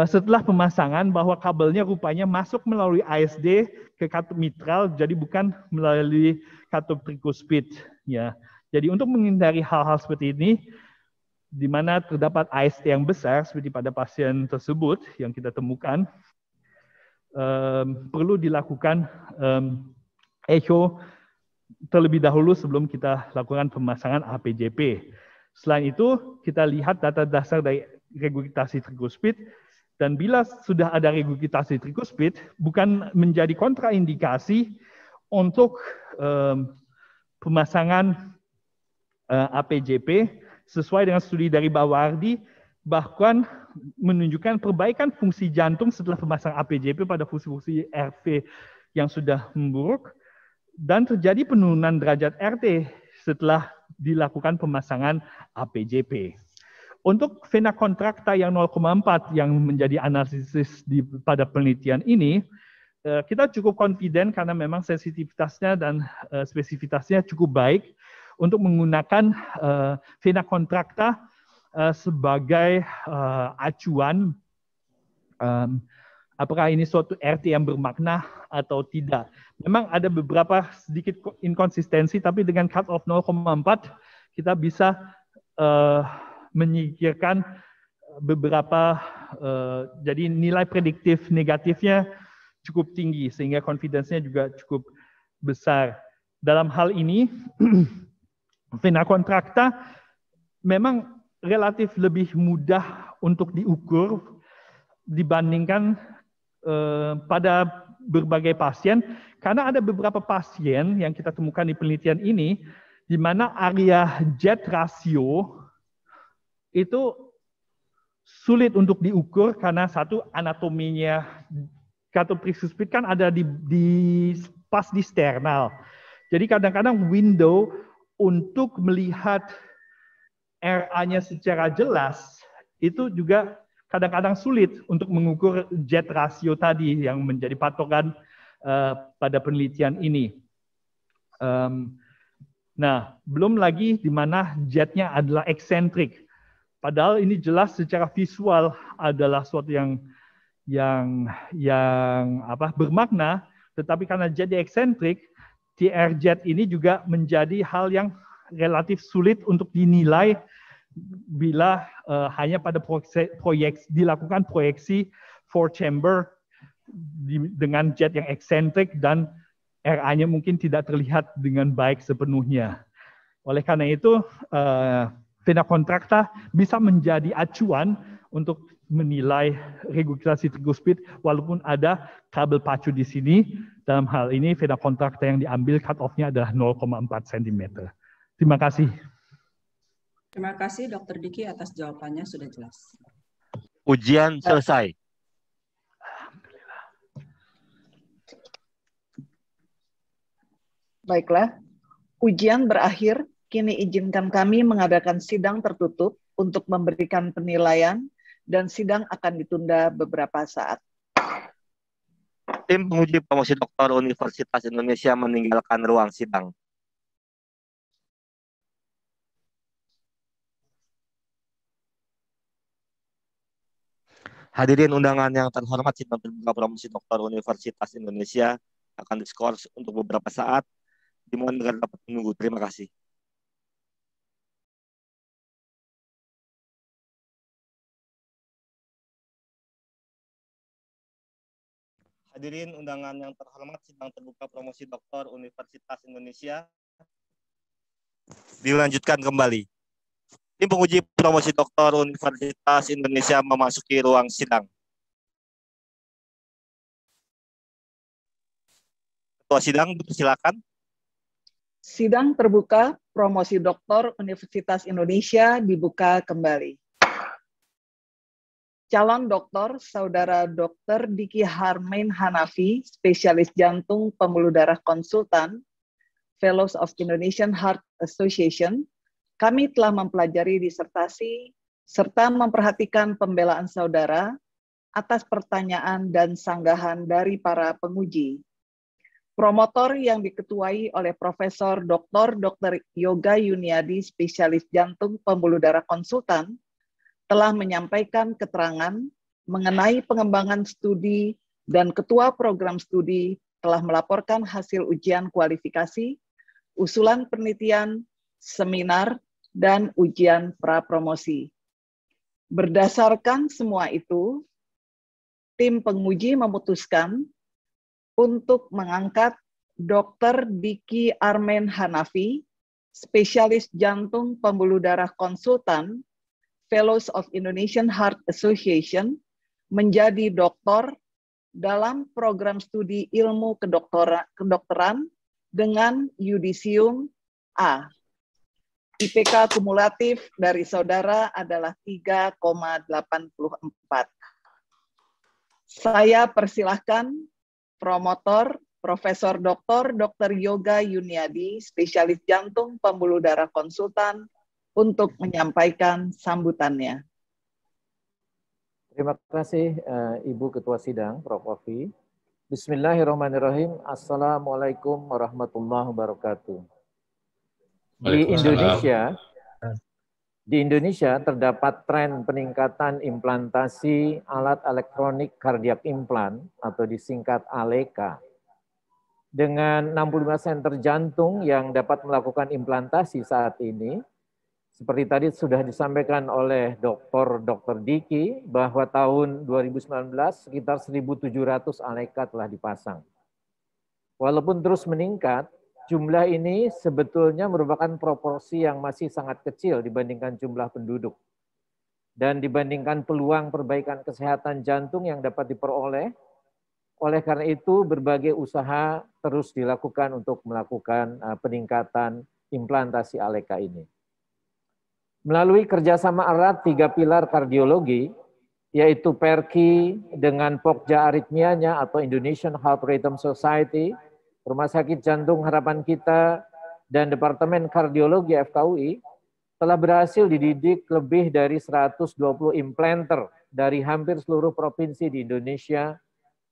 Speaker 4: setelah pemasangan bahwa kabelnya rupanya masuk melalui ASD ke katup mitral, jadi bukan melalui katup trikuspid. Ya. Jadi untuk menghindari hal-hal seperti ini, di mana terdapat ASD yang besar seperti pada pasien tersebut yang kita temukan, perlu dilakukan echo terlebih dahulu sebelum kita lakukan pemasangan APJP. Selain itu, kita lihat data dasar dari regurgitasi trikuspid, dan bila sudah ada regurgitasi trikuspid, bukan menjadi kontraindikasi untuk pemasangan APJP, sesuai dengan studi dari Bawardi, bahkan menunjukkan perbaikan fungsi jantung setelah pemasangan APJP pada fungsi-fungsi RV yang sudah memburuk, dan terjadi penurunan derajat RT setelah dilakukan pemasangan APJP. Untuk vena kontrakta yang 0,4 yang menjadi analisis pada penelitian ini, kita cukup confident karena memang sensitivitasnya dan spesifitasnya cukup baik untuk menggunakan vena kontrakta sebagai acuan apakah ini suatu RT yang bermakna atau tidak. Memang ada beberapa sedikit inkonsistensi, tapi dengan cut off 0,4 kita bisa menyingkirkan beberapa, jadi nilai prediktif negatifnya cukup tinggi, sehingga confidence-nya juga cukup besar. Dalam hal ini, vena kontrakta memang relatif lebih mudah untuk diukur dibandingkan pada berbagai pasien, karena ada beberapa pasien yang kita temukan di penelitian ini, di mana area jet ratio itu sulit untuk diukur karena satu, anatominya katup trikuspid kan ada pas di sternal. Jadi kadang-kadang window untuk melihat RA-nya secara jelas itu juga kadang-kadang sulit untuk mengukur jet ratio tadi yang menjadi patokan pada penelitian ini. Nah, belum lagi di mana jetnya adalah eksentrik. Padahal ini jelas secara visual adalah suatu yang bermakna, tetapi karena jet eksentrik, TR jet ini juga menjadi hal yang relatif sulit untuk dinilai bila hanya pada dilakukan proyeksi 4 chamber dengan jet yang eksentrik dan RA-nya mungkin tidak terlihat dengan baik sepenuhnya. Oleh karena itu, vena kontrakta bisa menjadi acuan untuk menilai regurgitasi trikuspid walaupun ada kabel pacu di sini. Dalam hal ini, vena kontrakta yang diambil cut off-nya adalah 0,4 cm. Terima kasih.
Speaker 11: Terima kasih Dr. Diki atas jawabannya, sudah jelas.
Speaker 1: Ujian selesai.
Speaker 2: Baiklah, ujian berakhir. Kini izinkan kami mengadakan sidang tertutup untuk memberikan penilaian, dan sidang akan ditunda beberapa saat.
Speaker 1: Tim penguji promosi doktor Universitas Indonesia meninggalkan ruang sidang. Hadirin undangan yang terhormat, sidang terbuka promosi doktor Universitas Indonesia akan diskors untuk beberapa saat. Dimohon agar dapat menunggu. Terima kasih. Hadirin undangan yang terhormat, sidang terbuka promosi doktor Universitas Indonesia dilanjutkan kembali. Tim penguji promosi doktor Universitas Indonesia memasuki ruang sidang. Ketua sidang, silakan.
Speaker 2: Sidang terbuka promosi doktor Universitas Indonesia dibuka kembali. Calon doktor Saudara Dr. Diki Harmain Hanafi, spesialis jantung pembuluh darah konsultan, Fellows of Indonesian Heart Association, kami telah mempelajari disertasi serta memperhatikan pembelaan saudara atas pertanyaan dan sanggahan dari para penguji. Promotor yang diketuai oleh Profesor Dr. Yoga Yuniadi, spesialis jantung pembuluh darah konsultan, telah menyampaikan keterangan mengenai pengembangan studi dan Ketua Program Studi telah melaporkan hasil ujian kualifikasi, usulan penelitian, seminar, dan ujian prapromosi. Berdasarkan semua itu, tim penguji memutuskan untuk mengangkat Dr. Diki Armen Hanafi, spesialis jantung pembuluh darah konsultan, Fellows of Indonesian Heart Association, menjadi doktor dalam program studi ilmu kedokteran dengan yudisium A. IPK kumulatif dari saudara adalah 3,84. Saya persilahkan promotor Profesor Dr. Yoga Yuniadi, spesialis jantung pembuluh darah konsultan, untuk menyampaikan sambutannya.
Speaker 3: Terima kasih Ibu Ketua Sidang, Prof. Ovi. Bismillahirrahmanirrahim. Assalamualaikum warahmatullahi wabarakatuh. Di Indonesia terdapat tren peningkatan implantasi alat elektronik kardiak implan atau disingkat ALEKA. Dengan 65 center jantung yang dapat melakukan implantasi saat ini, seperti tadi sudah disampaikan oleh Dr. Diki bahwa tahun 2019 sekitar 1.700 ALEKA telah dipasang. Walaupun terus meningkat, jumlah ini sebetulnya merupakan proporsi yang masih sangat kecil dibandingkan jumlah penduduk. Dan dibandingkan peluang perbaikan kesehatan jantung yang dapat diperoleh, oleh karena itu berbagai usaha terus dilakukan untuk melakukan peningkatan implantasi ALEKA ini. Melalui kerjasama erat 3 pilar kardiologi, yaitu PERKI dengan Pokja Aritmianya atau Indonesian Heart Rhythm Society, Rumah Sakit Jantung Harapan Kita, dan Departemen Kardiologi FKUI telah berhasil dididik lebih dari 120 implanter dari hampir seluruh provinsi di Indonesia,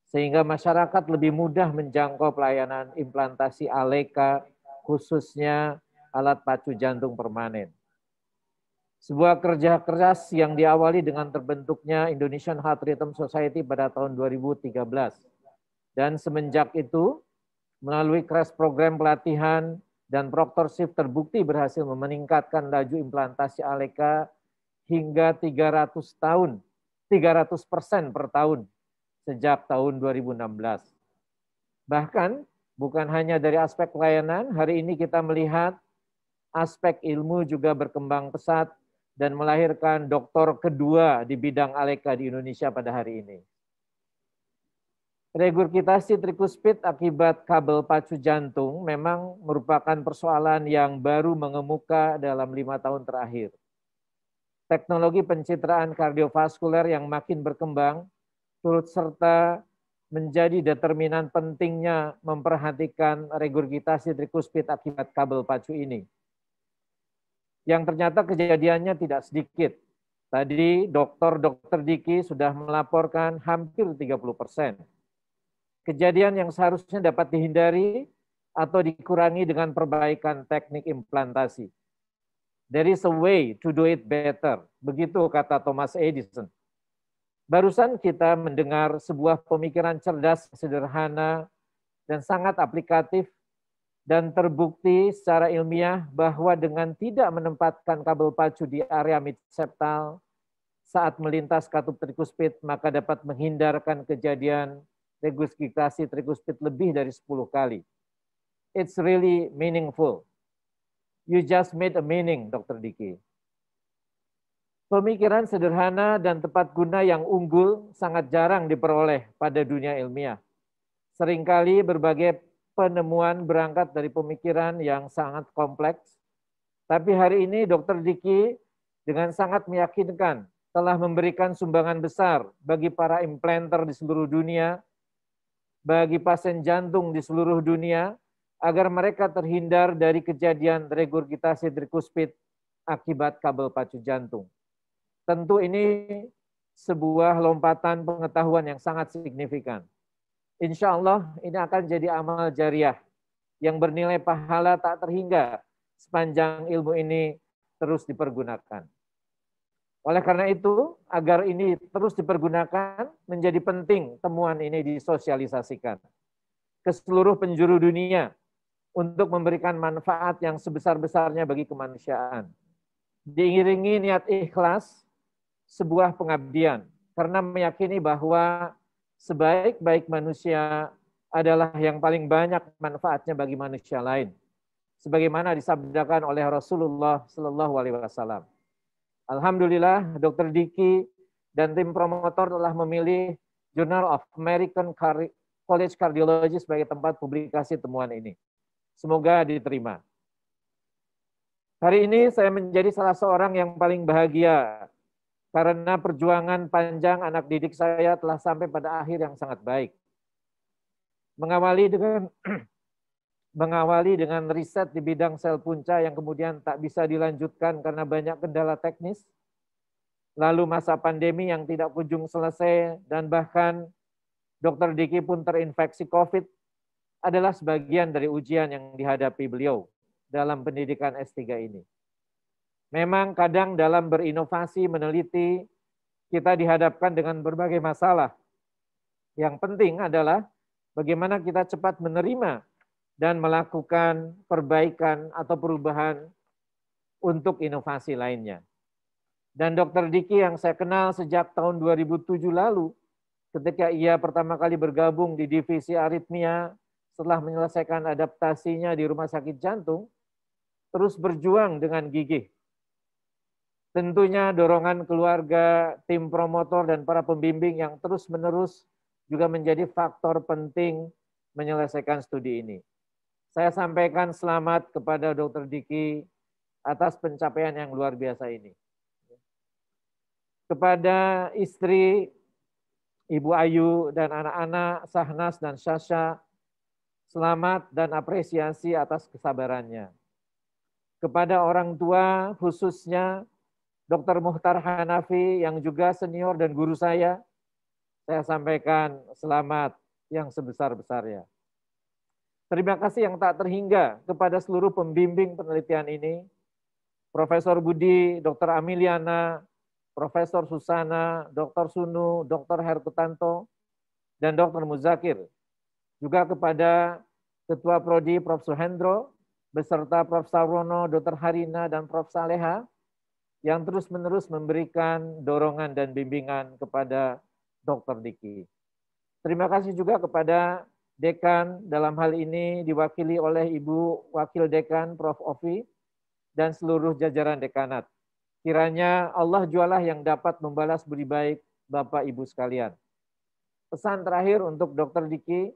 Speaker 3: sehingga masyarakat lebih mudah menjangkau pelayanan implantasi ALEKA, khususnya alat pacu jantung permanen. Sebuah kerja keras yang diawali dengan terbentuknya Indonesian Heart Rhythm Society pada tahun 2013. Dan semenjak itu, melalui crash program pelatihan dan proctorship terbukti berhasil meningkatkan laju implantasi ALEKA hingga 300% per tahun sejak tahun 2016. Bahkan bukan hanya dari aspek pelayanan, hari ini kita melihat aspek ilmu juga berkembang pesat dan melahirkan doktor kedua di bidang ALEKA di Indonesia pada hari ini. Regurgitasi trikuspid akibat kabel pacu jantung memang merupakan persoalan yang baru mengemuka dalam 5 tahun terakhir. Teknologi pencitraan kardiovaskuler yang makin berkembang turut serta menjadi determinan pentingnya memperhatikan regurgitasi trikuspid akibat kabel pacu ini. Yang ternyata kejadiannya tidak sedikit. Tadi Dr. Diki sudah melaporkan hampir 30%. Kejadian yang seharusnya dapat dihindari atau dikurangi dengan perbaikan teknik implantasi. There is a way to do it better. Begitu kata Thomas Edison. Barusan kita mendengar sebuah pemikiran cerdas, sederhana, dan sangat aplikatif, dan terbukti secara ilmiah bahwa dengan tidak menempatkan kabel pacu di area midseptal saat melintas katup trikuspid, maka dapat menghindarkan kejadian regurgitasi trikuspid lebih dari 10 kali. It's really meaningful. You just made a meaning, Dr. Diki. Pemikiran sederhana dan tepat guna yang unggul sangat jarang diperoleh pada dunia ilmiah. Seringkali berbagai penemuan berangkat dari pemikiran yang sangat kompleks. Tapi hari ini Dr. Diki dengan sangat meyakinkan telah memberikan sumbangan besar bagi para implanter di seluruh dunia, bagi pasien jantung di seluruh dunia, agar mereka terhindar dari kejadian regurgitasi trikuspid akibat kabel pacu jantung. Tentu ini sebuah lompatan pengetahuan yang sangat signifikan. Insya Allah ini akan jadi amal jariah yang bernilai pahala tak terhingga sepanjang ilmu ini terus dipergunakan. Oleh karena itu, agar ini terus dipergunakan, menjadi penting temuan ini disosialisasikan ke seluruh penjuru dunia untuk memberikan manfaat yang sebesar-besarnya bagi kemanusiaan. Diiringi niat ikhlas, sebuah pengabdian, karena meyakini bahwa sebaik-baik manusia adalah yang paling banyak manfaatnya bagi manusia lain, sebagaimana disabdakan oleh Rasulullah SAW. Alhamdulillah, Dr. Diki dan tim promotor telah memilih Journal of American College Cardiology sebagai tempat publikasi temuan ini. Semoga diterima. Hari ini saya menjadi salah seorang yang paling bahagia karena perjuangan panjang anak didik saya telah sampai pada akhir yang sangat baik. Mengawali dengan riset di bidang sel punca yang kemudian tak bisa dilanjutkan karena banyak kendala teknis, lalu masa pandemi yang tidak kunjung selesai, dan bahkan Dr. Diki pun terinfeksi COVID, adalah sebagian dari ujian yang dihadapi beliau dalam pendidikan S3 ini. Memang kadang dalam berinovasi, meneliti, kita dihadapkan dengan berbagai masalah. Yang penting adalah bagaimana kita cepat menerima dan melakukan perbaikan atau perubahan untuk inovasi lainnya. Dan Dr. Diki yang saya kenal sejak tahun 2007 lalu, ketika ia pertama kali bergabung di divisi aritmia setelah menyelesaikan adaptasinya di rumah sakit jantung, terus berjuang dengan gigih. Tentunya dorongan keluarga, tim promotor, dan para pembimbing yang terus-menerus juga menjadi faktor penting menyelesaikan studi ini. Saya sampaikan selamat kepada Dr. Diki atas pencapaian yang luar biasa ini. Kepada istri, Ibu Ayu, dan anak-anak Sahnas dan Sasha, selamat dan apresiasi atas kesabarannya. Kepada orang tua, khususnya Dr. Muhtar Hanafi yang juga senior dan guru saya sampaikan selamat yang sebesar-besarnya. Terima kasih yang tak terhingga kepada seluruh pembimbing penelitian ini, Profesor Budi, Dr. Amiliana, Profesor Susana, Dr. Sunu, Dr. Herkutanto, dan Dr. Muzakir. Juga kepada Ketua Prodi Prof. Suhendro, beserta Prof. Sarono, Dr. Harina, dan Prof. Saleha, yang terus-menerus memberikan dorongan dan bimbingan kepada Dr. Diki. Terima kasih juga kepada Dekan, dalam hal ini diwakili oleh Ibu Wakil Dekan Prof. Ovi, dan seluruh jajaran dekanat. Kiranya Allah jualah yang dapat membalas budi baik Bapak Ibu sekalian. Pesan terakhir untuk Dr. Diki,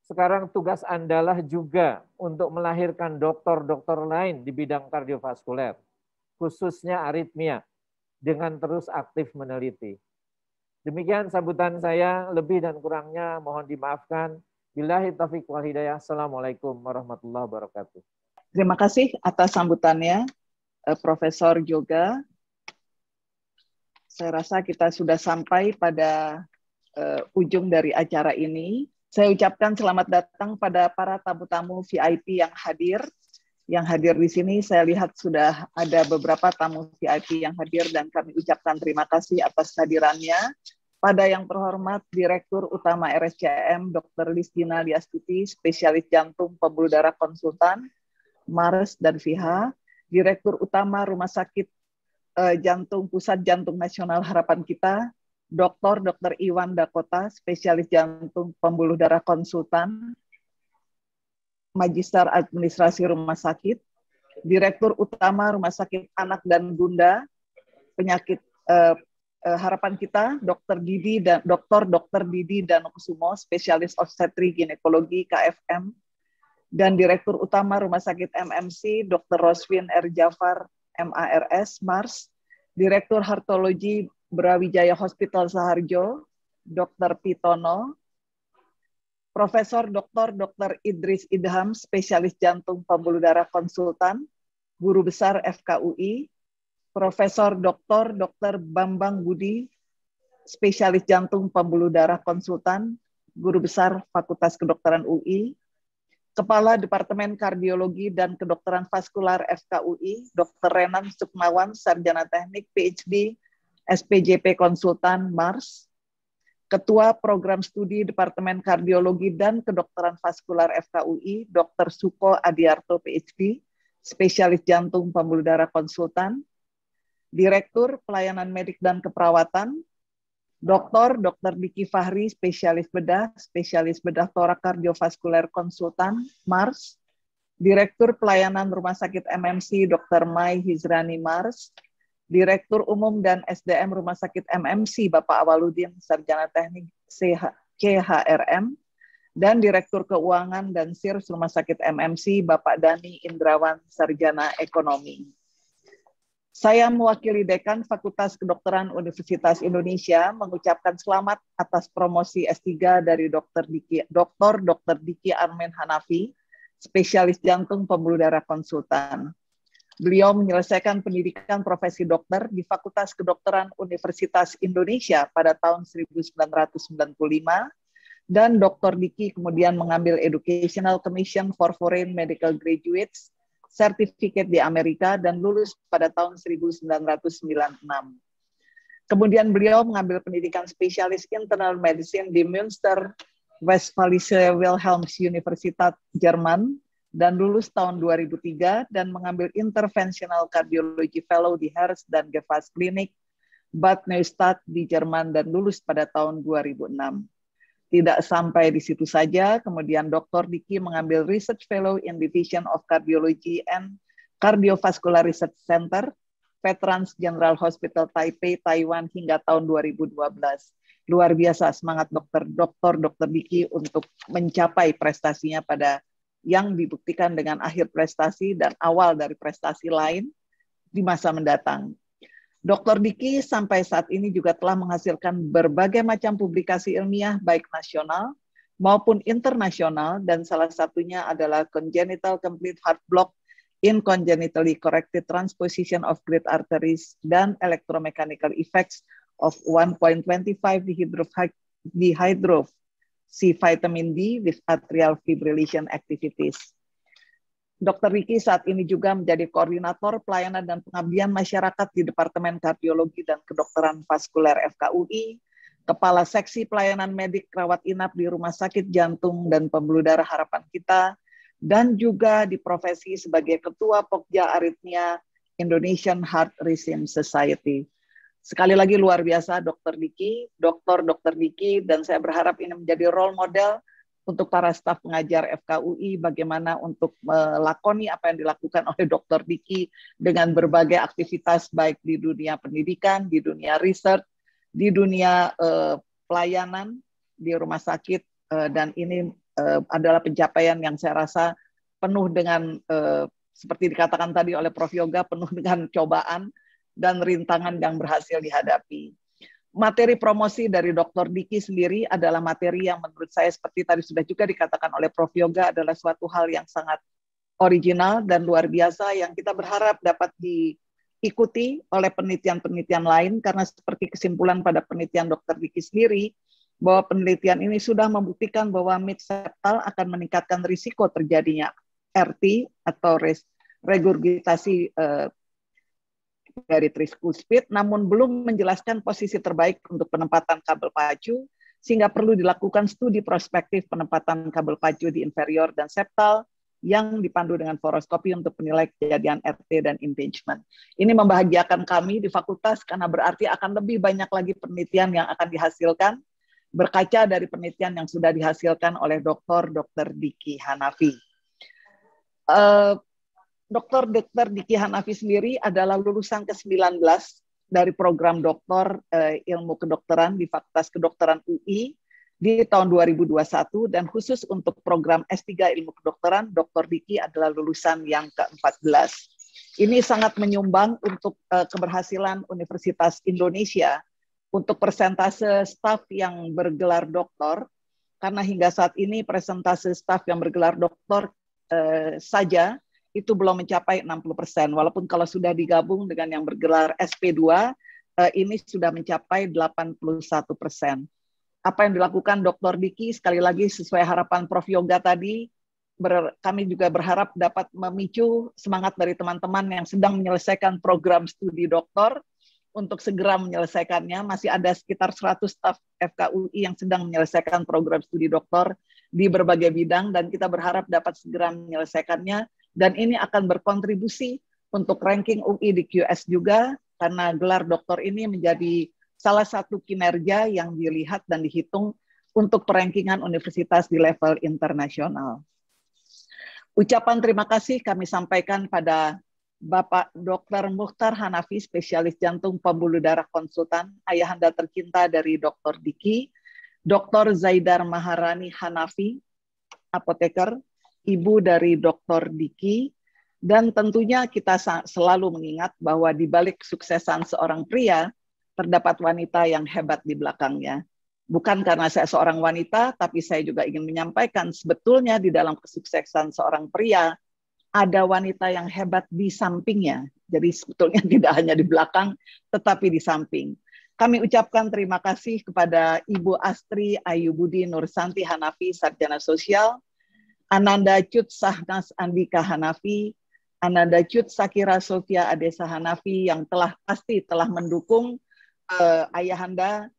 Speaker 3: sekarang tugas Andalah juga untuk melahirkan dokter-dokter lain di bidang kardiovaskuler, khususnya aritmia, dengan terus aktif meneliti. Demikian sambutan saya, lebih dan kurangnya mohon dimaafkan. Billahi taufiq wal hidayah. Assalamualaikum warahmatullahi wabarakatuh.
Speaker 2: Terima kasih atas sambutannya, Profesor Yoga. Saya rasa kita sudah sampai pada ujung dari acara ini. Saya ucapkan selamat datang pada para tamu-tamu VIP yang hadir. Yang hadir di sini, saya lihat sudah ada beberapa tamu VIP yang hadir dan kami ucapkan terima kasih atas kehadirannya. Pada yang terhormat Direktur Utama RSCM, Dr. Lisdina Liastuti, Spesialis Jantung Pembuluh Darah Konsultan, Mars dan Fiha, Direktur Utama Rumah Sakit Jantung Pusat Jantung Nasional Harapan Kita, Dr. Iwan Dakota, Spesialis Jantung Pembuluh Darah Konsultan, Magister Administrasi Rumah Sakit, Direktur Utama Rumah Sakit Anak dan Bunda, Penyakit Harapan Kita, Dr. Didi Danokusumo, Spesialis Obstetri Ginekologi KFM, dan Direktur Utama Rumah Sakit MMC, Dr. Roswin R. Jafar, MARS, Mars, Direktur Heartologi Brawijaya Hospital Saharjo, Dr. Pitono, Profesor Dr. Idris Idham, spesialis jantung pembuluh darah konsultan, Guru Besar FKUI, Profesor Dr. Bambang Budi, spesialis jantung pembuluh darah konsultan, Guru Besar Fakultas Kedokteran UI, Kepala Departemen Kardiologi dan Kedokteran Vaskular FKUI, Dr. Renan Sukmawan, Sarjana Teknik PhD, SPJP Konsultan Mars, Ketua Program Studi Departemen Kardiologi dan Kedokteran Vaskular FKUI, Dr. Suko Adiarto PhD, Spesialis Jantung Pembuluh Darah Konsultan, Direktur Pelayanan Medik dan Keperawatan, Dr. Diki Fahri, Spesialis Bedah Torak Kardiovaskuler Konsultan, Mars, Direktur Pelayanan Rumah Sakit MMC, Dr. Mai Hizrani Mars, Direktur Umum dan SDM Rumah Sakit MMC, Bapak Awaludin, Sarjana Teknik KHRM, dan Direktur Keuangan dan SIRS Rumah Sakit MMC, Bapak Dani Indrawan, Sarjana Ekonomi. Saya mewakili Dekan Fakultas Kedokteran Universitas Indonesia mengucapkan selamat atas promosi S3 dari Dr. Diki Armen Hanafi, spesialis jantung pembuluh darah konsultan. Beliau menyelesaikan pendidikan profesi dokter di Fakultas Kedokteran Universitas Indonesia pada tahun 1995, dan Dr. Diki kemudian mengambil Educational Commission for Foreign Medical Graduates Certificate di Amerika dan lulus pada tahun 1996. Kemudian beliau mengambil pendidikan spesialis internal medicine di Münster, Westfälische Wilhelms Universität Jerman dan lulus tahun 2003 dan mengambil interventional cardiology fellow di Herz dan Gefas Klinik Bad Neustadt di Jerman dan lulus pada tahun 2006. Tidak sampai di situ saja, kemudian Dr. Diki mengambil Research Fellow in Division of Cardiology and Cardiovascular Research Center, Veterans General Hospital Taipei, Taiwan hingga tahun 2012. Luar biasa semangat Dr. Diki untuk mencapai prestasinya pada yang dibuktikan dengan akhir prestasi dan awal dari prestasi lain di masa mendatang. Dr. Diki sampai saat ini juga telah menghasilkan berbagai macam publikasi ilmiah baik nasional maupun internasional, dan salah satunya adalah Congenital Complete Heart Block in Congenitally Corrected Transposition of Great Arteries dan Electromechanical Effects of 1.25 dehydroxy vitamin D with atrial fibrillation activities. Dr. Diki saat ini juga menjadi koordinator pelayanan dan pengabdian masyarakat di Departemen Kardiologi dan Kedokteran Vaskuler FKUI, Kepala Seksi Pelayanan Medik Rawat Inap di Rumah Sakit Jantung dan Pembuluh Darah Harapan Kita, dan juga di profesi sebagai Ketua Pokja Aritmia Indonesian Heart Rhythm Society. Sekali lagi luar biasa Dr. Diki, Dr. Diki, dan saya berharap ini menjadi role model untuk para staf pengajar FKUI, bagaimana untuk melakoni apa yang dilakukan oleh Dr. Diki dengan berbagai aktivitas baik di dunia pendidikan, di dunia research, di dunia pelayanan di rumah sakit, dan ini adalah pencapaian yang saya rasa penuh dengan, seperti dikatakan tadi oleh Prof. Yoga, penuh dengan cobaan dan rintangan yang berhasil dihadapi. Materi promosi dari Dr. Diki sendiri adalah materi yang menurut saya seperti tadi sudah juga dikatakan oleh Prof. Yoga adalah suatu hal yang sangat original dan luar biasa yang kita berharap dapat diikuti oleh penelitian-penelitian lain, karena seperti kesimpulan pada penelitian Dr. Diki sendiri, bahwa penelitian ini sudah membuktikan bahwa mid septal akan meningkatkan risiko terjadinya RT atau regurgitasi dari tricuspid, namun belum menjelaskan posisi terbaik untuk penempatan kabel pacu, sehingga perlu dilakukan studi prospektif penempatan kabel pacu di inferior dan septal yang dipandu dengan fluoroskopi untuk menilai kejadian RT dan impingement. Ini membahagiakan kami di fakultas karena berarti akan lebih banyak lagi penelitian yang akan dihasilkan berkaca dari penelitian yang sudah dihasilkan oleh Dr. Diki Hanafi. Dr. Diki Hanafi sendiri adalah lulusan ke-19 dari program doktor ilmu kedokteran di Fakultas Kedokteran UI di tahun 2021, dan khusus untuk program S3 ilmu kedokteran, Dr. Diki adalah lulusan yang ke-14. Ini sangat menyumbang untuk keberhasilan Universitas Indonesia untuk persentase staf yang bergelar doktor karena hingga saat ini presentase staf yang bergelar doktor saja itu belum mencapai 60%, walaupun kalau sudah digabung dengan yang bergelar SP2, ini sudah mencapai 81%. Apa yang dilakukan Dr. Diki, sekali lagi sesuai harapan Prof. Yoga tadi, kami juga berharap dapat memicu semangat dari teman-teman yang sedang menyelesaikan program studi doktor untuk segera menyelesaikannya. Masih ada sekitar 100 staf FKUI yang sedang menyelesaikan program studi doktor di berbagai bidang, dan kita berharap dapat segera menyelesaikannya, dan ini akan berkontribusi untuk ranking UI di QS juga, karena gelar doktor ini menjadi salah satu kinerja yang dilihat dan dihitung untuk perankingan universitas di level internasional. Ucapan terima kasih kami sampaikan pada Bapak Dr. Mukhtar Hanafi, spesialis jantung pembuluh darah konsultan, ayahanda tercinta dari Dr. Diki, Dr. Zaidar Maharani Hanafi, apoteker, ibu dari Dr. Diki, dan tentunya kita selalu mengingat bahwa di balik kesuksesan seorang pria, terdapat wanita yang hebat di belakangnya. Bukan karena saya seorang wanita, tapi saya juga ingin menyampaikan sebetulnya di dalam kesuksesan seorang pria, ada wanita yang hebat di sampingnya. Jadi sebetulnya tidak hanya di belakang, tetapi di samping. Kami ucapkan terima kasih kepada Ibu Astri Ayu Budi Nursanti Hanafi, Sarjana Sosial, Ananda Cut Sahnas Andika Hanafi, Ananda Cut Sakira Sofia Adesa Hanafi yang pasti telah mendukung ayahanda,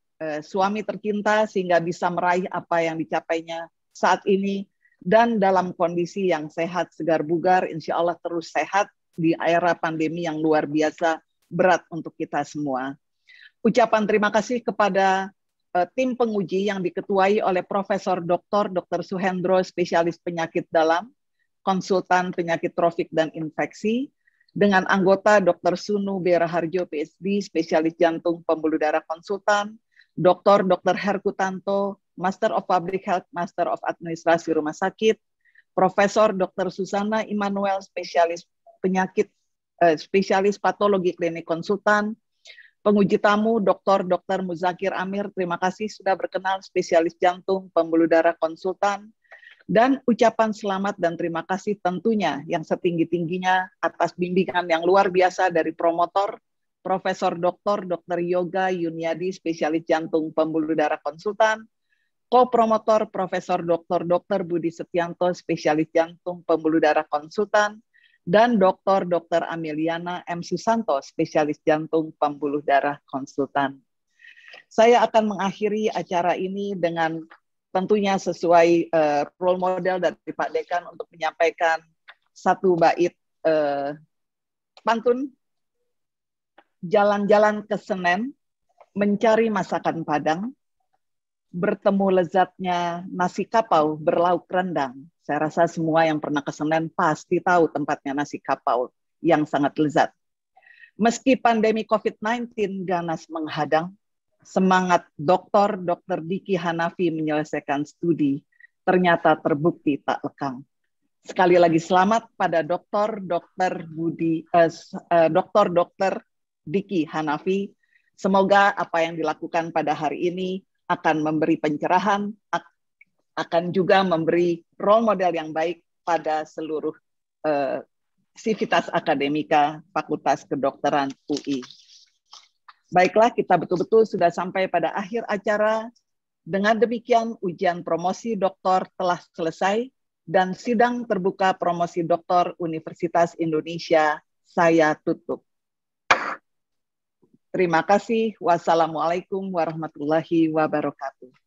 Speaker 2: suami tercinta sehingga bisa meraih apa yang dicapainya saat ini, dan dalam kondisi yang sehat, segar bugar, insya Allah terus sehat di era pandemi yang luar biasa berat untuk kita semua. Ucapan terima kasih kepada tim penguji yang diketuai oleh Profesor Dr. Suhendro, spesialis penyakit dalam, konsultan penyakit trofik dan infeksi, dengan anggota Dr. Sunu Beraharjo, PhD, spesialis jantung pembuluh darah konsultan, Dr. Herkutanto, Master of Public Health, Master of Administrasi Rumah Sakit, Profesor Dr. Susana Immanuel, spesialis penyakit, spesialis patologi klinik konsultan, penguji tamu Dr. Muzakir Amir, terima kasih sudah berkenan, spesialis jantung pembuluh darah konsultan, dan ucapan selamat dan terima kasih tentunya yang setinggi-tingginya atas bimbingan yang luar biasa dari promotor, Profesor Dr. Yoga Yuniadi, spesialis jantung pembuluh darah konsultan, ko-promotor Profesor Dr. Budi Setianto, spesialis jantung pembuluh darah konsultan, dan Dr. Ameliana M. Susanto, spesialis jantung pembuluh darah konsultan. Saya akan mengakhiri acara ini dengan tentunya sesuai role model dari Pak Dekan untuk menyampaikan satu bait pantun. Jalan-jalan ke Senen, mencari masakan Padang, bertemu lezatnya nasi kapau berlauk rendang. Saya rasa semua yang pernah ke Senen pasti tahu tempatnya nasi kapau yang sangat lezat. Meski pandemi COVID-19 ganas menghadang, semangat Dr. Diki Hanafi menyelesaikan studi ternyata terbukti tak lekang. Sekali lagi selamat pada Dr. Diki Hanafi. Semoga apa yang dilakukan pada hari ini akan memberi pencerahan, akan juga memberi role model yang baik pada seluruh sivitas akademika Fakultas Kedokteran UI. Baiklah, kita betul-betul sudah sampai pada akhir acara. Dengan demikian, ujian promosi doktor telah selesai dan sidang terbuka promosi doktor Universitas Indonesia saya tutup. Terima kasih. Wassalamualaikum warahmatullahi wabarakatuh.